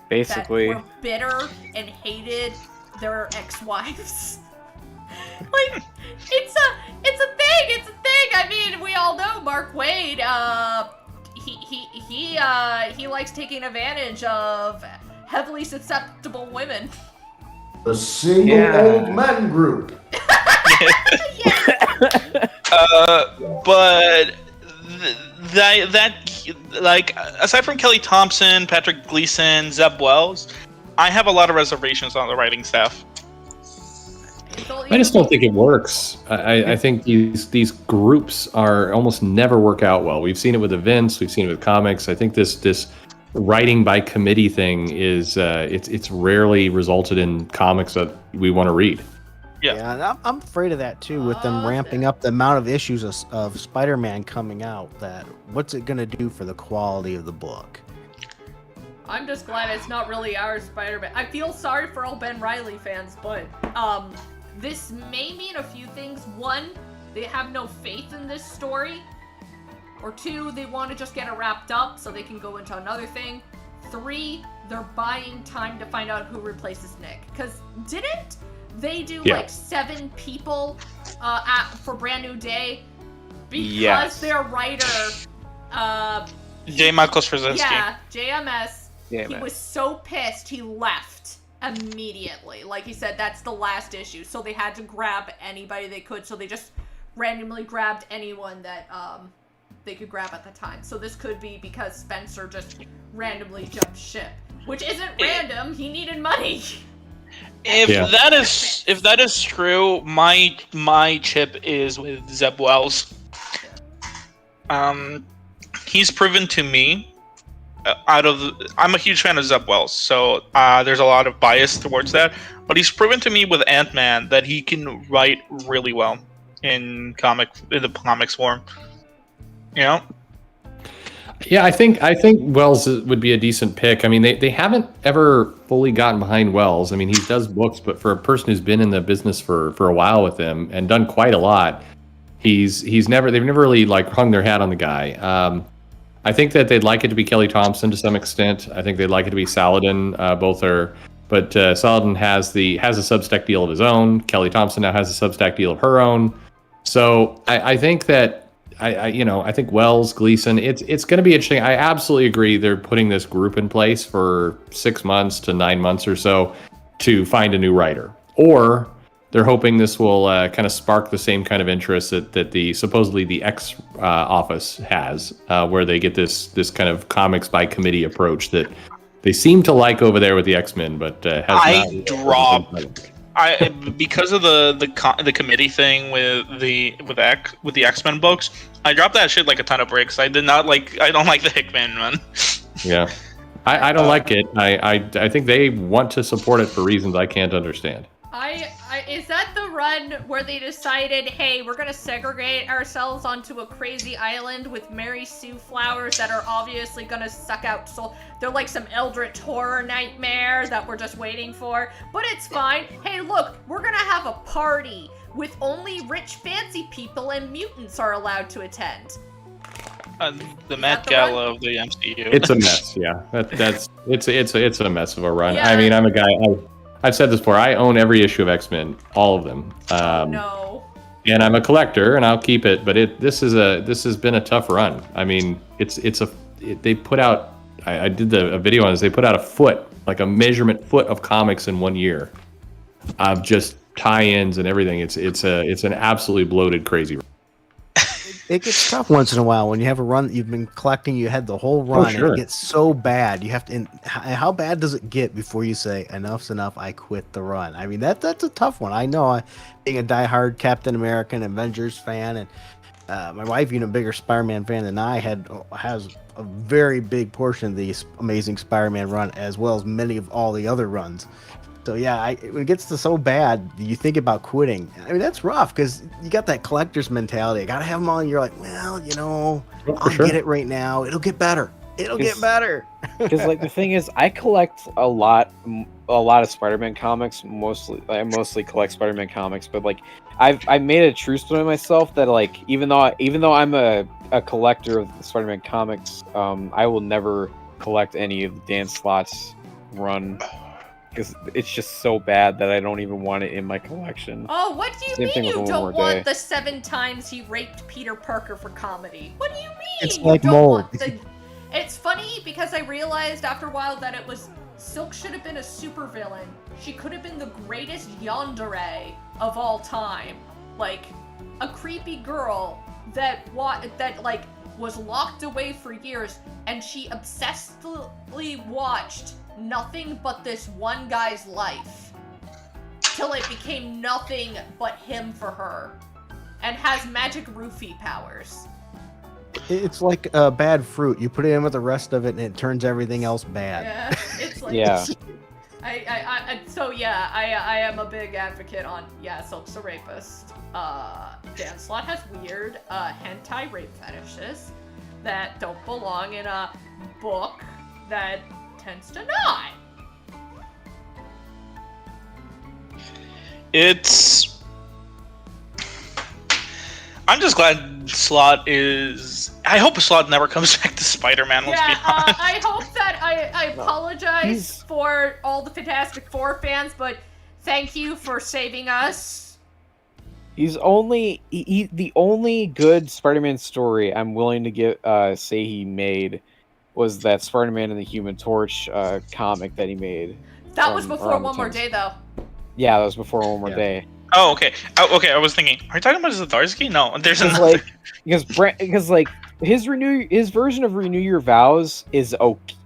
basically, That were bitter and hated their ex-wives. Like, it's a thing. I mean, we all know Mark Waid. He likes taking advantage of heavily susceptible women. The single old men group. But like, aside from Kelly Thompson, Patrick Gleason, Zeb Wells, I have a lot of reservations on the writing staff. I just don't think it works. I think these groups are almost never work out well. We've seen it with events, we've seen it with comics. I think this writing by committee thing is it's rarely resulted in comics that we want to read. Yeah. and I'm afraid of that too, with them ramping up the amount of issues of Spider-Man coming out. That what's it going to do for the quality of the book? I'm just glad it's not really our Spider-Man. I feel sorry for all Ben Reilly fans, but this may mean a few things. One, they have no faith in this story. Or two, they want to just get it wrapped up so they can go into another thing. Three, they're buying time to find out who replaces Nick. Because didn't they do like 7 people for Brand New Day? Because their writer... J. Michael Straczynski. Yeah, JMS. JMS. He was so pissed he left immediately. Like he said, that's the last issue. So they had to grab anybody they could. So they just randomly grabbed anyone that they could grab at the time. So this could be because Spencer just randomly jumped ship, which isn't random. He needed money. If that is true, my chip is with Zeb Wells. He's proven to me, I'm a huge fan of Zeb Wells, so there's a lot of bias towards that. But he's proven to me with Ant-Man that he can write really well in the comics form. You know? Yeah, I think Wells would be a decent pick. I mean, they haven't ever fully gotten behind Wells. I mean, he does books, but for a person who's been in the business for a while with him and done quite a lot, they've never really like hung their hat on the guy. I think that they'd like it to be Kelly Thompson to some extent. I think they'd like it to be Saladin. Both are, but Saladin has a Substack deal of his own. Kelly Thompson now has a Substack deal of her own. So I think that. I think Wells, Gleason, it's going to be interesting. I absolutely agree. They're putting this group in place for 6 months to 9 months or so to find a new writer, or they're hoping this will kind of spark the same kind of interest that the supposedly the X office has, where they get this kind of comics by committee approach that they seem to like over there with the X-Men, but because of the committee thing with the X-Men books, I dropped that shit like a ton of bricks. I don't like the Hickman man. Yeah, I don't like it. I think they want to support it for reasons I can't understand. I is that the run where they decided, hey, we're gonna segregate ourselves onto a crazy island with Mary Sue flowers that are obviously gonna suck out soul? They're like some eldritch horror nightmare that we're just waiting for, but it's fine. Hey, look, we're gonna have a party with only rich, fancy people and mutants are allowed to attend. The Met Gala of the MCU. It's a mess. Yeah, it's a mess of a run. Yeah. I mean, I'm a guy. I've said this before. I own every issue of X-Men, all of them. No. And I'm a collector, and I'll keep it. But this has been a tough run. I mean, they put out. I did a video on this. They put out a measurement foot of comics in 1 year, of just tie-ins and everything. It's an absolutely bloated, crazy run. It gets tough once in a while when you have a run that you've been collecting. You had the whole run, sure. and it gets so bad. You have to. And how bad does it get before you say enough's enough? I quit the run. I mean that's a tough one. I know. Being a diehard Captain America and Avengers fan, and my wife being a bigger Spider-Man fan than I has a very big portion of the Amazing Spider-Man run, as well as many of all the other runs. So yeah, when it gets to so bad, you think about quitting. I mean, that's rough because you got that collector's mentality. I gotta have them all, and you're like, well, I'll get it right now. It'll get better. It'll get better. Because like the thing is, I collect a lot of Spider-Man comics. I mostly collect Spider-Man comics, but like I made a truce with myself that like even though I'm a collector of Spider-Man comics, I will never collect any of Dan Slott's run. Because it's just so bad that I don't even want it in my collection. Oh, what do you Same mean thing you with don't One More want Day. the 7 times he raped Peter Parker for comedy? What do you mean? It's you like don't mold. want the... It's funny because I realized after a while that it was Silk should have been a supervillain. She could have been the greatest yandere of all time. Like a creepy girl that was locked away for years, and she obsessively watched nothing but this one guy's life till it became nothing but him for her, and has magic roofie powers. It's like bad fruit. You put it in with the rest of it, and it turns everything else bad. Yeah, it's like Yeah. I am a big advocate on Silk's a rapist. Dan Slott has weird hentai rape fetishes that don't belong in a book that tends to not. I'm just glad Slott is. I hope Slott never comes back to Spider-Man. Let's be honest. I hope that I apologize for all the Fantastic Four fans, but thank you for saving us. He's the only good Spider-Man story I'm willing to say he made was that Spider-Man and the Human Torch comic that he made. That was before One More Day, though. Yeah, that was before One More Day. Oh, okay. I was thinking, are you talking about Zdarsky? No, there's another. Because like his version of Renew Your Vows is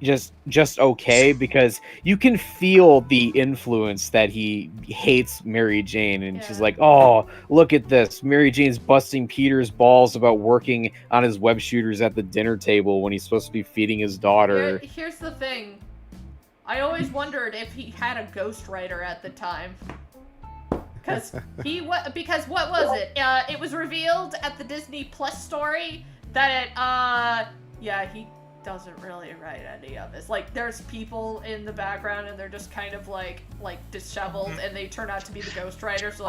just okay, because you can feel the influence that he hates Mary Jane, and she's like, oh, look at this, Mary Jane's busting Peter's balls about working on his web shooters at the dinner table when he's supposed to be feeding his daughter. Here's the thing, I always wondered if he had a ghostwriter at the time. Because what was it? It was revealed at the Disney Plus story that he doesn't really write any of this. Like, there's people in the background and they're just kind of like disheveled, and they turn out to be the ghostwriters. So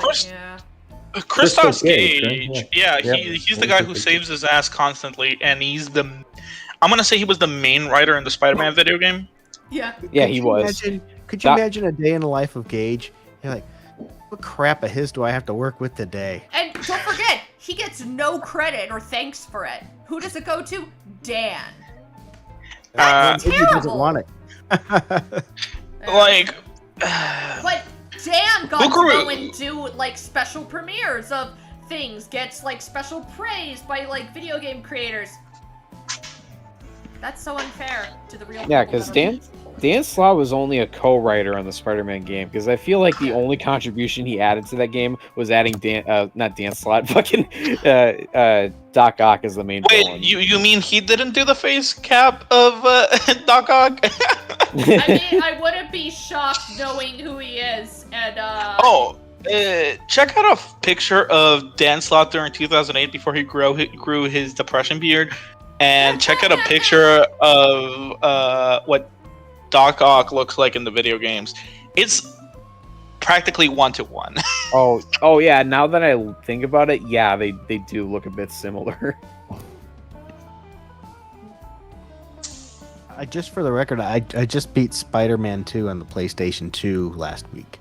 Christoph Gage. Yeah, he's the guy who saves his ass constantly, and I'm gonna say he was the main writer in the Spider-Man video game. Yeah. Yeah, he was. Could you imagine a day in the life of Gage? You're like, what crap of his do I have to work with today? And don't forget, he gets no credit or thanks for it. Who does it go to? Dan. That's He terrible. doesn't want it. But Dan got to go and do like special premieres of things, gets like special praise by like video game creators. That's so unfair to the real. Yeah, because Dan Slott was only a co-writer on the Spider-Man game, because I feel like the only contribution he added to that game was adding not Dan Slott, fucking Doc Ock as the main villain. Wait, you mean he didn't do the face cap of Doc Ock? I mean, I wouldn't be shocked knowing who he is, and check out a picture of Dan Slott during 2008 before he grew his depression beard, and check out a picture of what Doc Ock looks like in the video games. It's practically 1-to-1. Oh yeah. Now that I think about it, yeah, they do look a bit similar. Just for the record, I just beat Spider-Man 2 on the PlayStation 2 last week.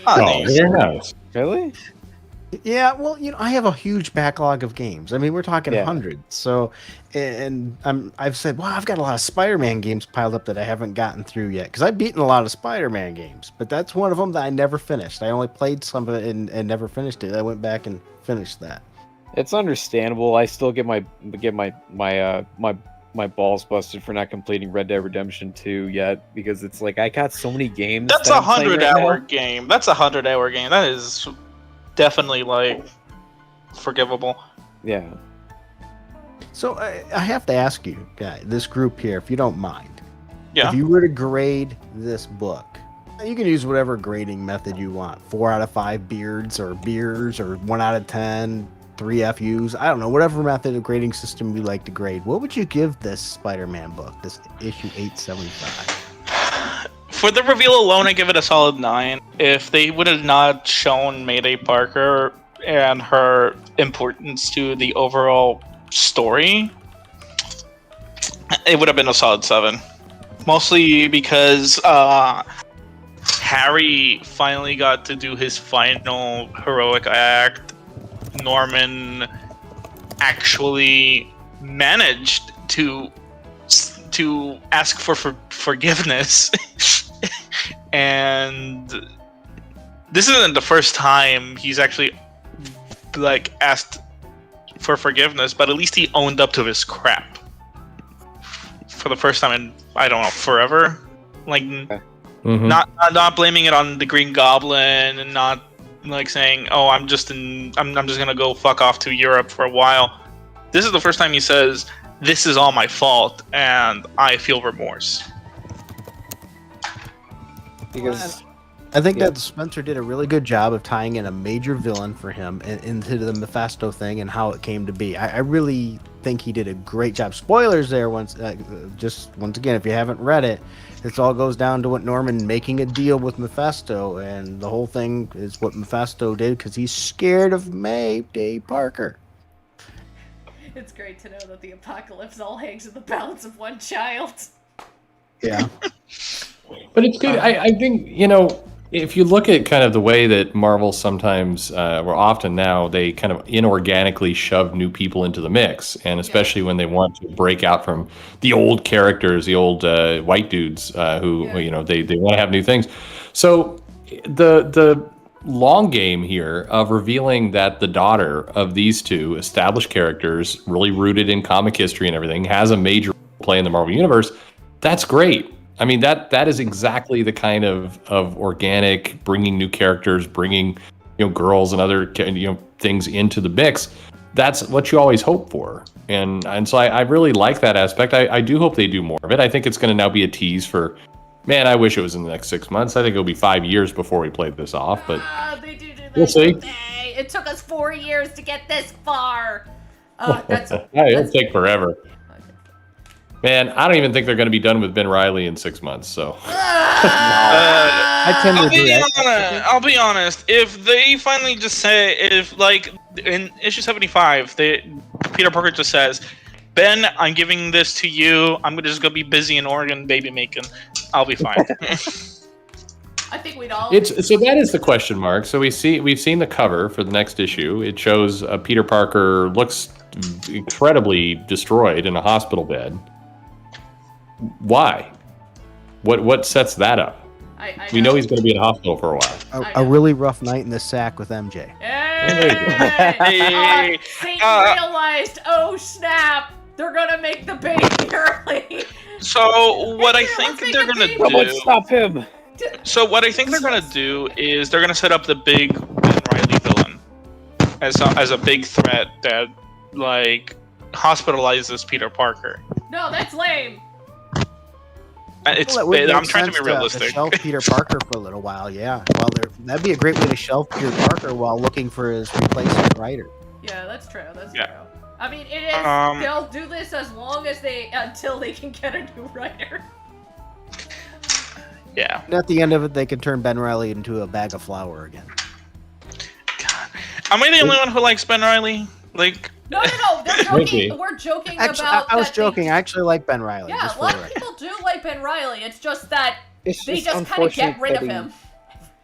Oh, Oh, nice. very nice. Really? Yeah, well, I have a huge backlog of games. I mean, we're talking Yeah. hundreds. So, and I've said, well, I've got a lot of Spider-Man games piled up that I haven't gotten through yet because I've beaten a lot of Spider-Man games, but that's one of them that I never finished. I only played some of it and never finished it. I went back and finished that. It's understandable. I still get my balls busted for not completing Red Dead Redemption 2 yet because it's like I got so many games. That's that a I'm playing right 100-hour now. game. That's a 100-hour game. That is definitely like forgivable. Yeah. So I have to ask you, guys, this group here, if you don't mind, Yeah. if you were to grade this book, you can use whatever grading method you want. 4 out of 5 beers, or 1 out of 10, 3 FUs. I don't know, whatever method of grading system you like to grade. What would you give this Spider-Man book, this issue 875? For the reveal alone, I give it a solid 9. If they would have not shown Mayday Parker and her importance to the overall story, it would have been a solid 7. Mostly because Harry finally got to do his final heroic act. Norman actually managed to ask for forgiveness. And this isn't the first time he's actually like asked for forgiveness, but at least he owned up to his crap for the first time in, I don't know, forever. Like Mhm. not blaming it on the Green Goblin, and not like saying, "Oh, I'm just gonna go fuck off to Europe for a while." This is the first time he says, "This is all my fault, and I feel remorse." Because I think Yeah. that Spencer did a really good job of tying in a major villain for him into the Mephisto thing and how it came to be. I really think he did a great job. Spoilers there, once again, if you haven't read it, it all goes down to what Norman making a deal with Mephisto, and the whole thing is what Mephisto did because he's scared of Mayday Parker. It's great to know that the apocalypse all hangs in the balance of one child. Yeah. But it's good. I think, if you look at kind of the way that Marvel sometimes, or often now, they kind of inorganically shove new people into the mix, and especially when they want to break out from the old characters, the old white dudes who they want to have new things. So the long game here of revealing that the daughter of these two established characters, really rooted in comic history and everything, has a major play in the Marvel Universe, that's great. I mean, that is exactly the kind of organic, bringing new characters, bringing girls and other things into the mix. That's what you always hope for, and so I really like that aspect. I do hope they do more of it. I think it's going to now be a tease for, man, I wish it was in the next 6 months. I think it'll be 5 years before we play this off, but They do this we'll see. today. It took us 4 years to get this far. It'll take forever. Man, I don't even think they're going to be done with Ben Reilly in 6 months. So I tend to agree. I'll be honest. If they finally just say, if like in issue 75, Peter Parker just says, "Ben, I'm giving this to you. I'm just gonna be busy in Oregon baby making. I'll be fine." I think we'd all. so that is the question mark. So we've seen the cover for the next issue. It shows Peter Parker looks incredibly destroyed in a hospital bed. Why? What sets that up? We know he's going to be in hospital for a while. A really rough night in the sack with MJ. Hey! Satan realized, oh snap, they're gonna make the baby early. So what I Hey, think let's they're make a gonna baby. Someone do. stop him! So what I think they're gonna do is they're gonna set up the big Ben Reilly villain as a big threat that like hospitalizes Peter Parker. No, that's lame. Well, that would make I'm trying to sense be realistic. To shelf Peter Parker for a little while, yeah. Well, that'd be a great way to shelf Peter Parker while looking for his replacement writer. Yeah, that's true. That's Yeah. true. I mean, it is. They'll do this as long as until they can get a new writer. Yeah. And at the end of it, they can turn Ben Reilly into a bag of flour again. God. Am I the only one who likes Ben Reilly? Like. No. They're joking. We're joking Actually, about. I was joking. I actually like Ben Reilly. Yeah, just a for lot the of record. people do like Ben Reilly. It's just that It's they just just kind of get unfortunate rid that of he- him.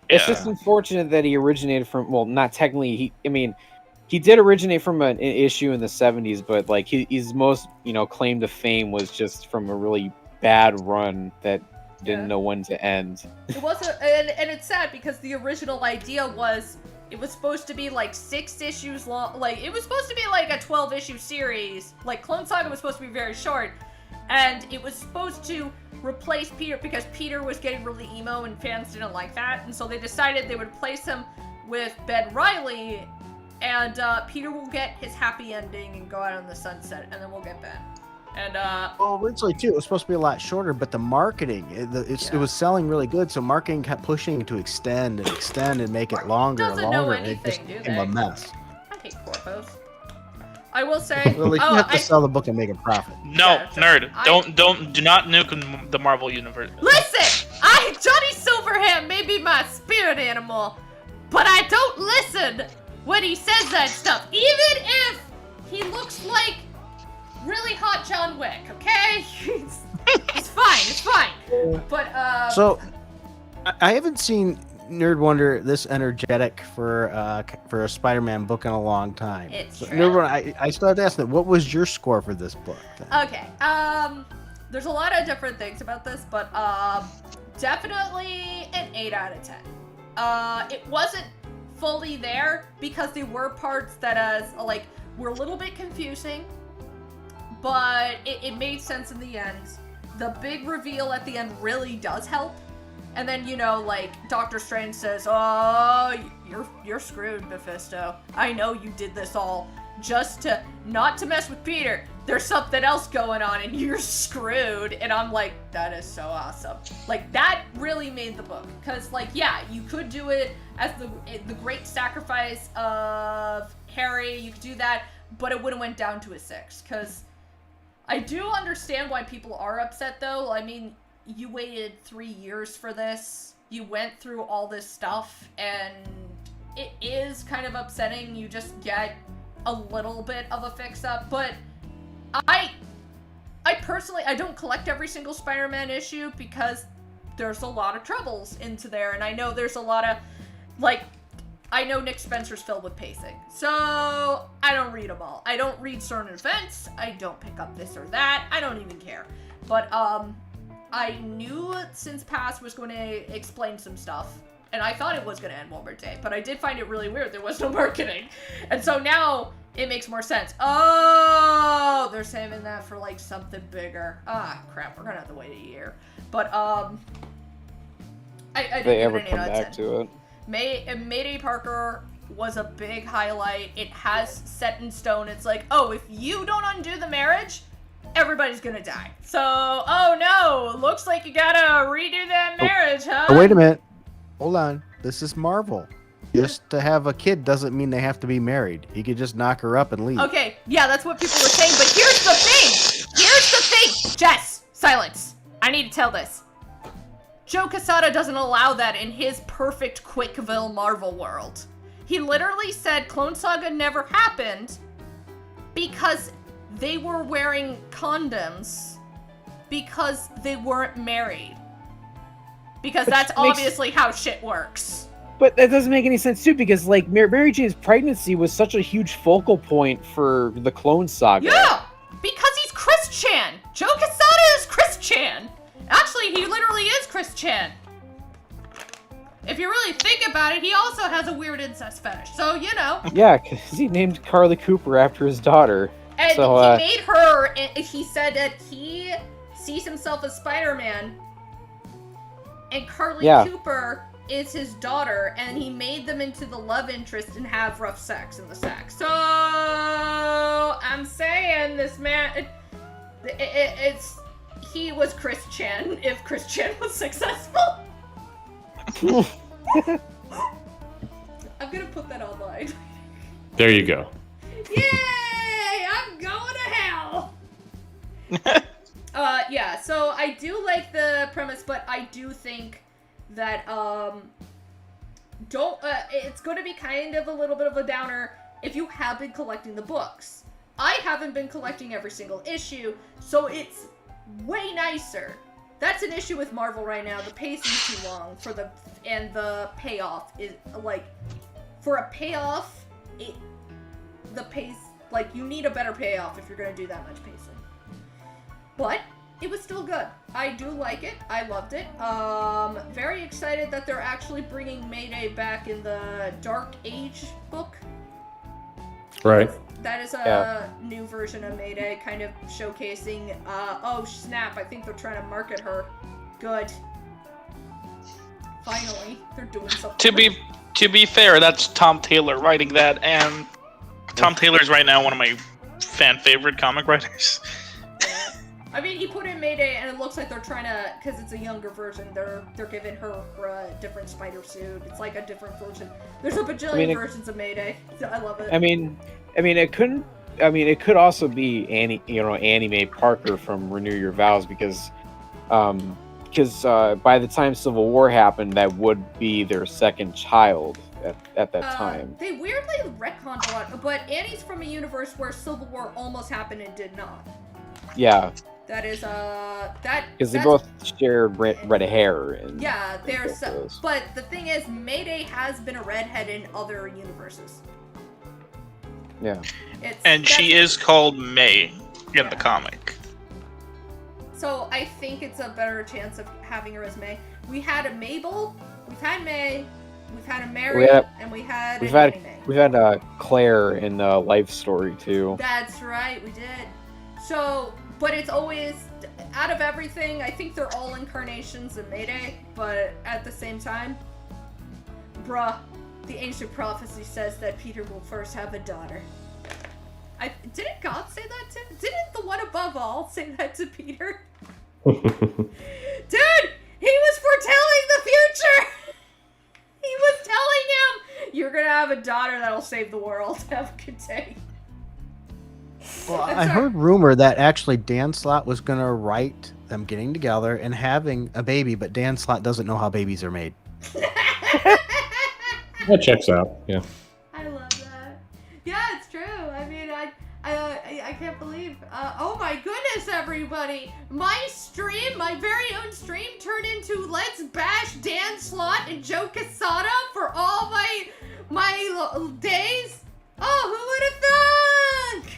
It's just unfortunate that he originated from, well, not technically. He did originate from an issue in the 70s, but like his most claim to fame was just from a really bad run that didn't know when to end. It wasn't, and it's sad because the original idea was it was supposed to be like 6 issues long. Like it was supposed to be like a 12-issue series. Like Clone Saga was supposed to be very short, and it was supposed to replace Peter because Peter was getting really emo and fans didn't like that, and so they decided they would replace him with Ben Reilly, and Peter will get his happy ending and go out on the sunset, and then we'll get Ben. And Well, originally too, it was supposed to be a lot shorter, but the marketing, it was selling really good, so marketing kept pushing to extend and make it longer and doesn't know longer, and it anything, just do became they? a mess. I hate corpos. I will say. Well, you have to sell the book and make a profit. No, Yeah, nerd. Do not nuke the Marvel universe. Listen, Johnny Silverhand may be my spirit animal, but I don't listen when he says that stuff, even if he looks like really hot John Wick. Okay, it's fine. But So, I haven't seen Nerd Wonder this energetic for a Spider-Man book in a long time. It's So, true. Nerd Wonder, I started asking, what was your score for this book? Then? okay, there's a lot of different things about this, but definitely an 8 out of 10. It wasn't fully there because there were parts that were a little bit confusing, but it made sense in the end. The big reveal at the end really does help. And then, Doctor Strange says, "Oh, you're screwed, Mephisto. I know you did this all just not to mess with Peter. There's something else going on and you're screwed." And I'm like, that is so awesome. Like, that really made the book. Because, you could do it as the great sacrifice of Harry. You could do that, but it would have went down to a 6. Because I do understand why people are upset, though. I mean, you waited 3 years for this. You went through all this stuff, and it is kind of upsetting. You just get a little bit of a fix-up, but I personally, I don't collect every single Spider-Man issue because there's a lot of troubles into there, and I know there's a lot of, I know Nick Spencer's filled with pacing, so I don't read them all. I don't read certain events. I don't pick up this or that. I don't even care. But, I knew Since Past was going to explain some stuff, and I thought it was going to end one more day, but I did find it really weird. There was no marketing. And so now it makes more sense. Oh, they're saving that for something bigger. Ah, crap. We're going to have to wait a year. But, I If did they give ever it an 8 come out of back 10. to it. Mayday Parker was a big highlight. It has set in stone. It's like, oh, if you don't undo the marriage, everybody's gonna die. So, oh no, looks like you gotta redo that marriage, huh? Oh, wait a minute. Hold on. This is Marvel. Just to have a kid doesn't mean they have to be married. He could just knock her up and leave. Okay, yeah, that's what people were saying, but here's the thing! Jess, silence. I need to tell this. Joe Quesada doesn't allow that in his perfect Quickville Marvel world. He literally said Clone Saga never happened because they were wearing condoms because they weren't married. Because that's obviously how shit works. But that doesn't make any sense too, because Mary Jane's pregnancy was such a huge focal point for the Clone Saga. Yeah, because he's Chris Chan. Joe Quesada is Chris Chan. Actually, he literally is Chris Chan. If you really think about it, he also has a weird incest fetish. So, Yeah, because he named Carly Cooper after his daughter. And So, he made her, he said that he sees himself as Spider-Man, and Carly Cooper is his daughter, and he made them into the love interest and have rough sex in the sack. So, I'm saying this man, he was Chris Chan if Chris Chan was successful. I'm gonna put that online. There you go. Yay! I'm going to hell! Yeah, so I do like the premise, but I do think that, it's going to be kind of a little bit of a downer if you have been collecting the books. I haven't been collecting every single issue, so it's way nicer. That's an issue with Marvel right now. The pacing's too long and the payoff is, like, for a payoff, the pace, like, you need a better payoff if you're going to do that much pacing. But it was still good. I do like it. I loved it. Very excited that they're actually bringing Mayday back in the Dark Age book. Right. That is a new version of Mayday, kind of showcasing, oh snap, I think they're trying to market her. Good. Finally, they're doing something. To be fair, that's Tom Taylor writing that, and Tom Taylor's right now one of my fan favorite comic writers. I mean, he put in Mayday, and it looks like they're trying to, because it's a younger version, they're giving her a different spider suit. It's like a different version. There's a bajillion versions of Mayday. I love it. I mean, it couldn't. I mean, it could also be Annie Mae Parker from Renew Your Vows because by the time Civil War happened, that would be their second child at that time. They weirdly retconned a lot, but Annie's from a universe where Civil War almost happened and did not. Yeah. That is because they both shared red hair. Yeah, there's but the thing is, Mayday has been a redhead in other universes. Yeah. She is called May in the comic. So I think it's a better chance of having her as May. We had a Mabel, we've had May, we've had a Mary, and we've had Claire in the Life Story too. That's right, we did. So, but it's always, out of everything, I think they're all incarnations of Mayday, but at the same time, bruh, the ancient prophecy says that Peter will first have a daughter. Didn't God say that too? Didn't the one above all say that to Peter? Dude, he was foretelling the future! He was telling him, you're gonna have a daughter that'll save the world. Have a good day. Well, I heard rumor that actually Dan Slott was going to write them getting together and having a baby, but Dan Slott doesn't know how babies are made. That checks out. Yeah. I love that. Yeah, it's true. I mean, I can't believe. Oh my goodness, everybody! My very own stream, turned into Let's Bash Dan Slott and Joe Quesada for all my days. Oh, who would have thunk?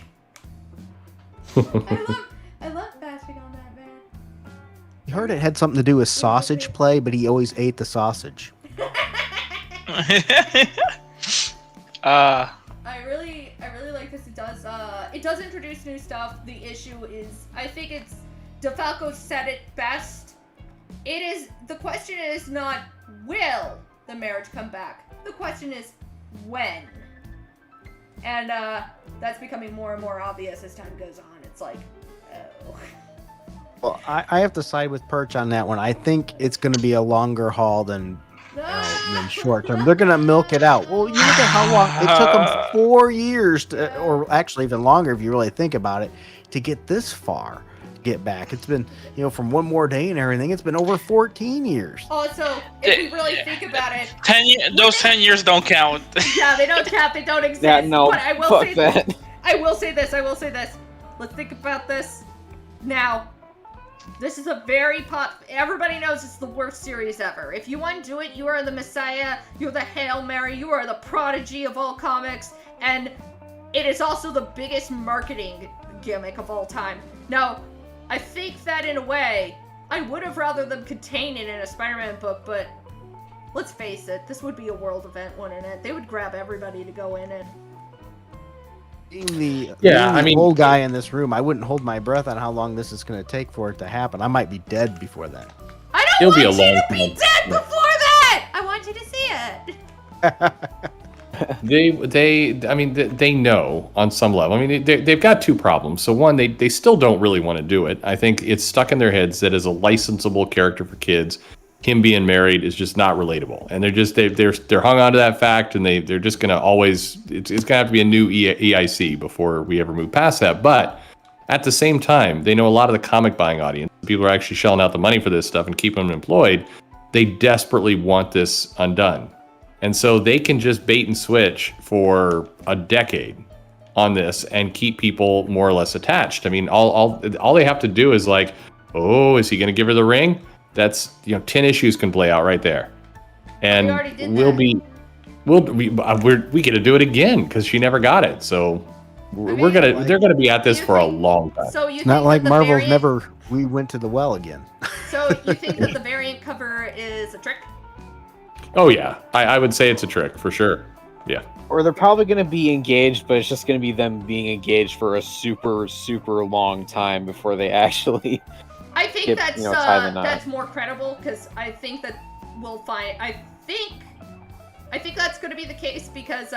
I love bashing on that, man. I heard it had something to do with sausage play, but he always ate the sausage. I really like this. It does introduce new stuff. The issue is, I think DeFalco said it best. The question is not will the marriage come back. The question is when. And that's becoming more and more obvious as time goes on. It's like, oh. Well, I have to side with Perch on that one. I think it's going to be a longer haul than short term. They're going to milk it out. Well, you look at how long it took them 4 years, or actually even longer if you really think about it, to get this far. Get back. It's been, from One More Day and everything, it's been over 14 years. Also, if we really think about it, 10 years don't count. Yeah, they don't count. They don't exist. Yeah, no, but I will fuck say that. this. I will say this. Let's think about this now. This is a very everybody knows it's the worst series ever. If you undo it, you are the Messiah, you're the Hail Mary, you are the prodigy of all comics, and it is also the biggest marketing gimmick of all time. Now, I think that in a way, I would have rather them contain it in a Spider-Man book, but let's face it, this would be a world event, wouldn't it? They would grab everybody to go in and... Being the old guy in this room, I wouldn't hold my breath on how long this is going to take for it to happen. I might be dead before that. I don't want you to be dead before that! I want you to see it! They know on some level. I mean, they've got two problems. So one, they still don't really want to do it. I think it's stuck in their heads that as a licensable character for kids, him being married is just not relatable, and they're hung on to that fact, and they're just gonna always. It's gonna have to be a new EIC before we ever move past that. But at the same time, they know a lot of the comic buying audience. People are actually shelling out the money for this stuff and keeping them employed. They desperately want this undone. And so they can just bait and switch for a decade on this and keep people more or less attached. I mean, all they have to do is like, oh, is he going to give her the ring? That's 10 issues can play out right there, and We already did we get to do it again because she never got it. So they're gonna be at this for a long time. So you It's not think like that the Marvel's variant, never. We went to the well again. So you think that the variant cover is a trick? Oh yeah, I would say it's a trick for sure. Yeah. Or they're probably going to be engaged, but it's just going to be them being engaged for a super, super long time before they actually. I think Get, that's tie the knot. that's more credible because I think that we'll find. I think that's going to be the case because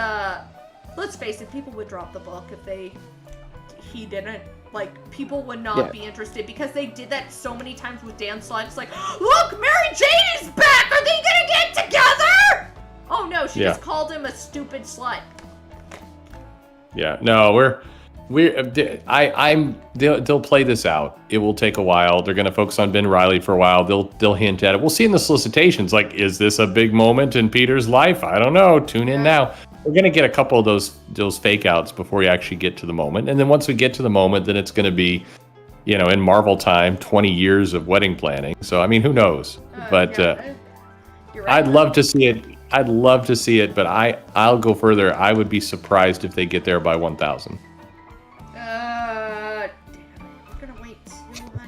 let's face it, people would drop the book if he didn't. Like, people would not be interested because they did that so many times with Dan Slott. It's like, look, Mary Jane is back! Are they gonna get together? Oh no, she just called him a stupid slut. Yeah, no, they'll play this out. It will take a while. They're going to focus on Ben Reilly for a while. They'll hint at it. We'll see in the solicitations. Like, is this a big moment in Peter's life? I don't know. Tune in now. We're going to get a couple of those fake outs before we actually get to the moment. And then once we get to the moment, then it's going to be, in Marvel time, 20 years of wedding planning. So, I mean, who knows? But you're right. I'd love to see it. I'd love to see it, but I'll go further. I would be surprised if they get there by 1,000. Damn. We're gonna wait 200.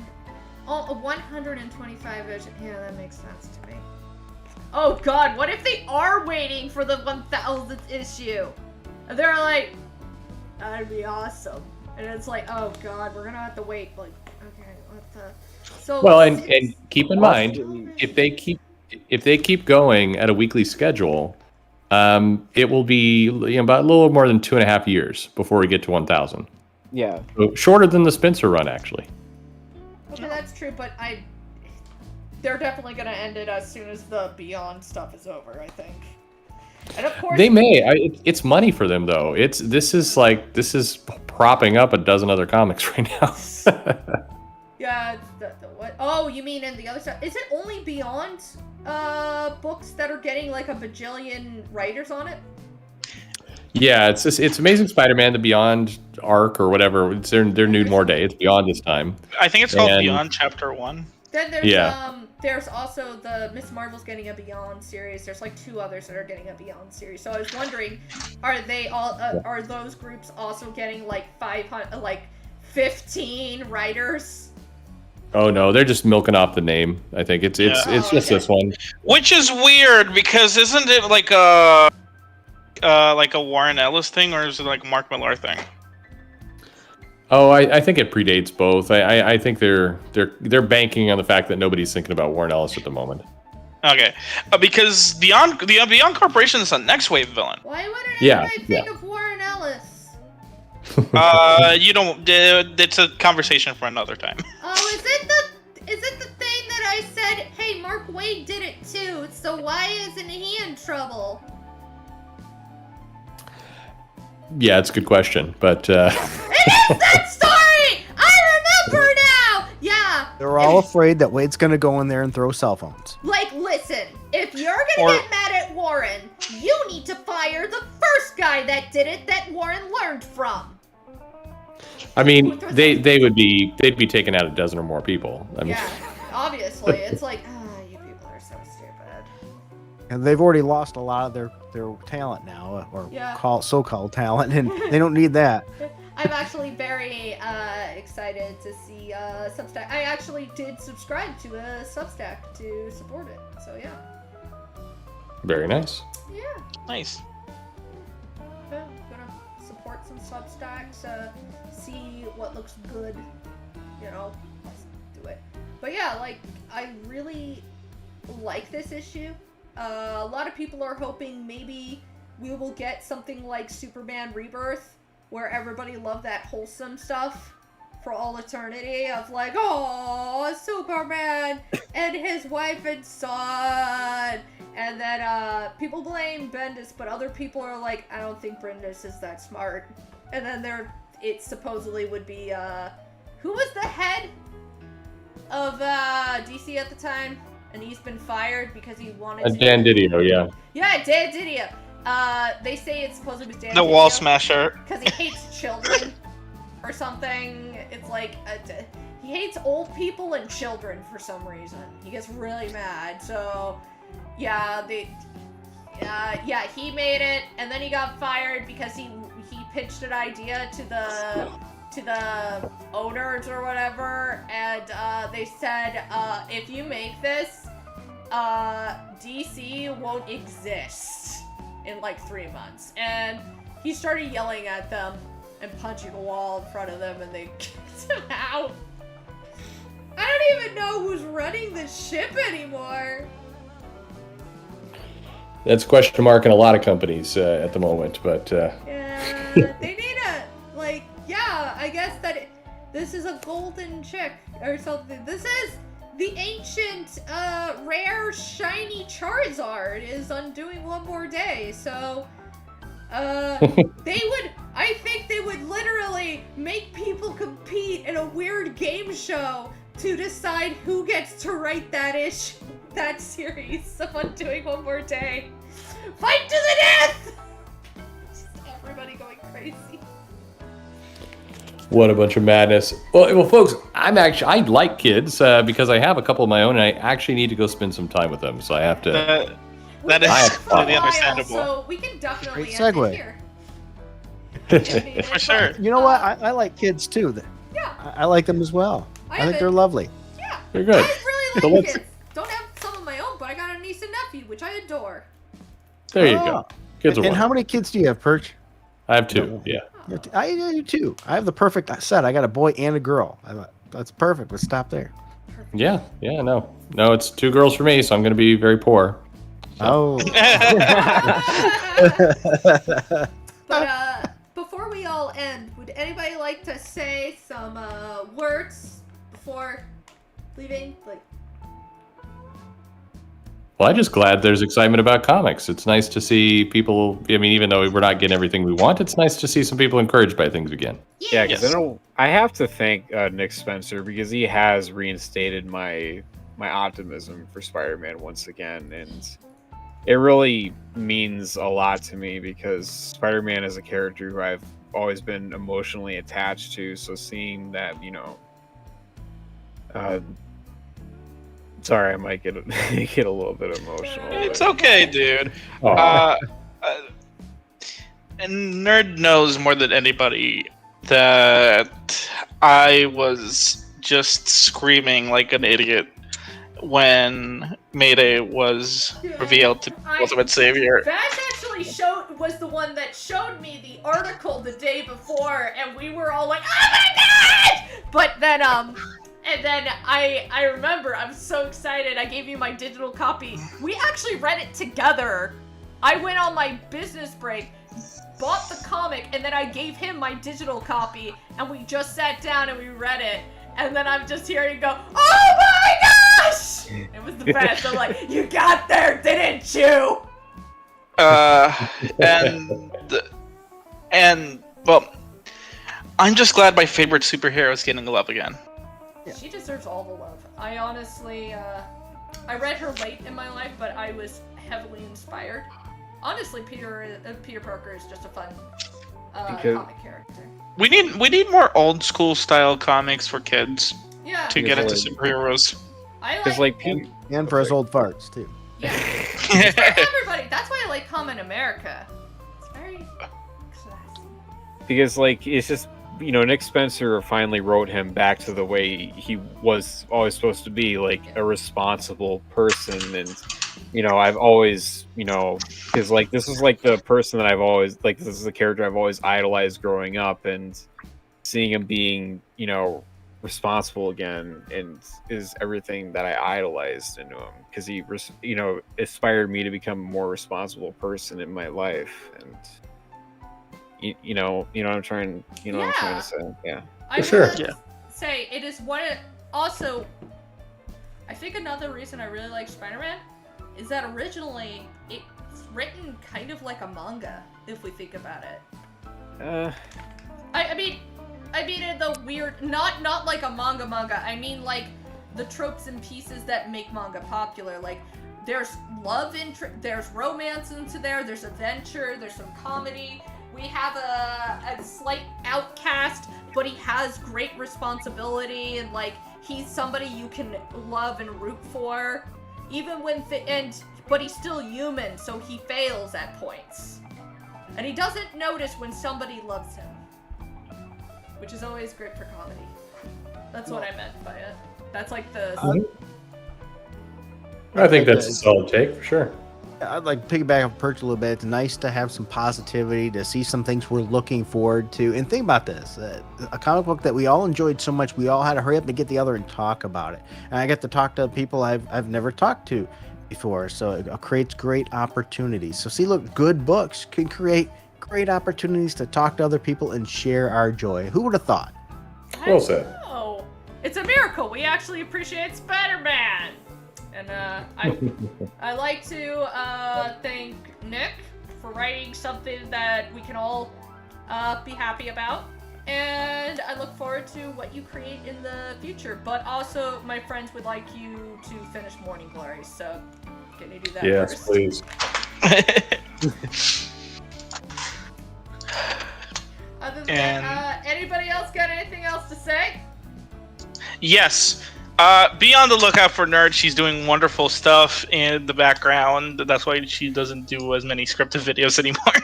Oh, a 125 version. Yeah, that makes sense to me. Oh god, what if they are waiting for the 1,000th issue? And they're like, that'd be awesome. And it's like, oh god, we're gonna have to wait. Like, okay, what the? So. Well, and keep in mind, if they keep going at a weekly schedule, it will be about a little more than 2.5 years before we get to 1,000. Yeah. So shorter than the Spencer run, actually. Okay, that's true, but they're definitely gonna end it as soon as the Beyond stuff is over, I think. And of course They may. It's money for them, though. This is propping up a dozen other comics right now. Yeah, it's the what? Oh, you mean in the other side? Is it only Beyond books that are getting like a bajillion writers on it? Yeah, it's Amazing Spider-Man, the Beyond arc or whatever. It's their Nude More Day. It's Beyond this time. I think it's called Beyond Chapter 1. Then there's there's also the Miss Marvel's getting a Beyond series. There's like 2 others that are getting a Beyond series. So I was wondering, are they all are those groups also getting like 15 writers? Oh no, they're just milking off the name. I think it's just this one. Which is weird because isn't it like a Warren Ellis thing, or is it like a Mark Millar thing? Oh, I think it predates both. I think they're banking on the fact that nobody's thinking about Warren Ellis at the moment. Okay, because Beyond Corporation is a next wave villain. Why wouldn't anybody think of Warren Ellis? You don't. It's a conversation for another time. Oh, is it the thing that I said? Hey, Mark Waid did it too. So why isn't he in trouble? Yeah, it's a good question, but It is that story! I remember now! Yeah. They're all afraid that Wade's gonna go in there and throw cell phones. Like, listen, if you're gonna get mad at Warren, you need to fire the first guy that did it that Warren learned from. I mean, they'd be taking out a dozen or more people. I mean, yeah, obviously. It's like, you people are so stupid. And they've already lost a lot of their talent now, or so-called talent, and they don't need that. I'm actually very excited to see Substack. I actually did subscribe to a Substack to support it, so yeah. very nice. Yeah. Nice. Yeah, I'm gonna support some Substacks, see what looks good, let's do it. But yeah, like, I really like this issue. A lot of people are hoping maybe we will get something like Superman Rebirth, where everybody loved that wholesome stuff for all eternity of like, oh, Superman and his wife and son. And then people blame Bendis, but other people are like, I don't think Bendis is that smart. And then it supposedly would be, who was the head of DC at the time? And he's been fired because he wanted to... Dan Didio, yeah. Yeah, Dan Didio. They say it's supposed to be Dan The Didio Wall Smasher. because he hates children or something. It's like he hates old people and children for some reason. He gets really mad. So yeah, he made it, and then he got fired because he pitched an idea to the owners or whatever, and they said, if you make this, DC won't exist in like 3 months. And he started yelling at them and punching a wall in front of them, and they kicked him out. I don't even know who's running the ship anymore. That's a question mark in a lot of companies at the moment, but... Yeah, they need I guess that this is a golden chick or something. This is the ancient, rare, shiny Charizard is undoing one more day, so, I think they would literally make people compete in a weird game show to decide who gets to write that series of Undoing One More Day. Fight to the death! Just everybody going crazy. What a bunch of madness. Well, folks, I like kids because I have a couple of my own, and I actually need to go spend some time with them, so I have to... That is completely understandable. So we can definitely Great end segue. it here. For sure. You know what? I like kids too. Yeah. I like them as well. I think they're lovely. Yeah. They're good. I really So like let's- kids. Don't have some of my own, but I got a niece and nephew, which I adore. There you Oh. go. Kids are And how wonderful. many kids do you have, Perch? I have two, yeah. I do too. I have the perfect set. I got a boy and a girl. That's perfect. Let's stop there. Yeah, no, it's two girls for me, so I'm going to be very poor. Oh. But before we all end, would anybody like to say some words before leaving? Like, Well, I'm just glad there's excitement about comics. It's nice to see people, I mean, even though we're not getting everything we want, it's nice to see some people encouraged by things again. Yeah, because Yes. I have to thank Nick Spencer because he has reinstated my optimism for Spider-Man once again, and it really means a lot to me because Spider-Man is a character who I've always been emotionally attached to. So seeing that, sorry, I might get a little bit emotional. It's but- okay, dude. Aw. And Nerd knows more than anybody that I was just screaming like an idiot when Mayday was revealed to be the Ultimate Savior. Vash actually was the one that showed me the article the day before, and we were all like, "Oh my god!" But then, and then I remember I was so excited. I gave you my digital copy. We actually read it together. I went on my business break, bought the comic, and then I gave him my digital copy, and we just sat down and we read it. And then I'm just hearing you go, "Oh my gosh!" It was the best. I'm like, "You got there, didn't you?" And well, I'm just glad my favorite superhero is getting love again. She deserves all the love. I honestly, I read her late in my life, but I was heavily inspired. Honestly, Peter Parker is just a fun comic character. We need more old school style comics for kids Yeah, to get into superheroes. I Because like. And for us old farts too. Yeah, it's for everybody. That's why I like Common America. It's very classy. Because it's just Nick Spencer finally wrote him back to the way he was always supposed to be, like a responsible person. And I've always because this is like the person that I've always this is the character I've always idolized growing up, and seeing him being responsible again, and is everything that I idolized into him, because he inspired me to become a more responsible person in my life. And you know what I'm trying what I'm trying to say. Yeah. I For sure. will Yeah. say it is one. Also, I think another reason I really like Spider-Man is that originally it's written kind of like a manga, if we think about it. I mean in the weird, not like a manga. I mean like the tropes and pieces that make manga popular. Like there's love there's romance into there. There's adventure. There's some comedy. We have a slight outcast, but he has great responsibility, and like he's somebody you can love and root for, even when but he's still human, so he fails at points, and he doesn't notice when somebody loves him, which is always great for comedy. That's what I meant by it. That's like the. I think that's a solid take for sure. I'd like to piggyback on Perch a little bit. It's nice to have some positivity, to see some things we're looking forward to. And think about this, a comic book that we all enjoyed so much, we all had to hurry up and get together and talk about it. And I get to talk to people I've never talked to before, so it creates great opportunities. So see, look, good books can create great opportunities to talk to other people and share our joy. Who would have thought? Well said. Oh, it's a miracle. We actually appreciate Spider-Man. And I like to thank Nick for writing something that we can all be happy about. And I look forward to what you create in the future. But also, my friends would like you to finish Morning Glory. So, can you do that Yes, first? please. Other than that, anybody else got anything else to say? Yes. Be on the lookout for Nerd. She's doing wonderful stuff in the background. That's why she doesn't do as many scripted videos anymore.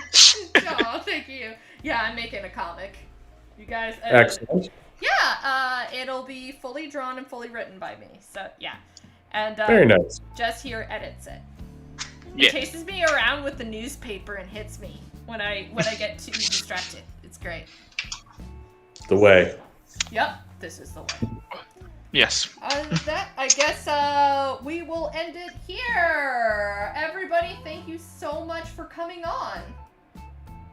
Oh, thank you. Yeah, I'm making a comic. You guys. Excellent. Yeah, it'll be fully drawn and fully written by me. So yeah, and Very nice. Jess here edits it. Yeah. It chases me around with the newspaper and hits me when I get too distracted. It's great. The way. Yep, this is the way. Yes. Other than that, I guess we will end it here. Everybody, thank you so much for coming on.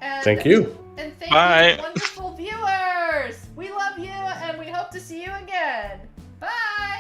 And, Thank you. And thank Bye. you, wonderful viewers. We love you, and we hope to see you again. Bye.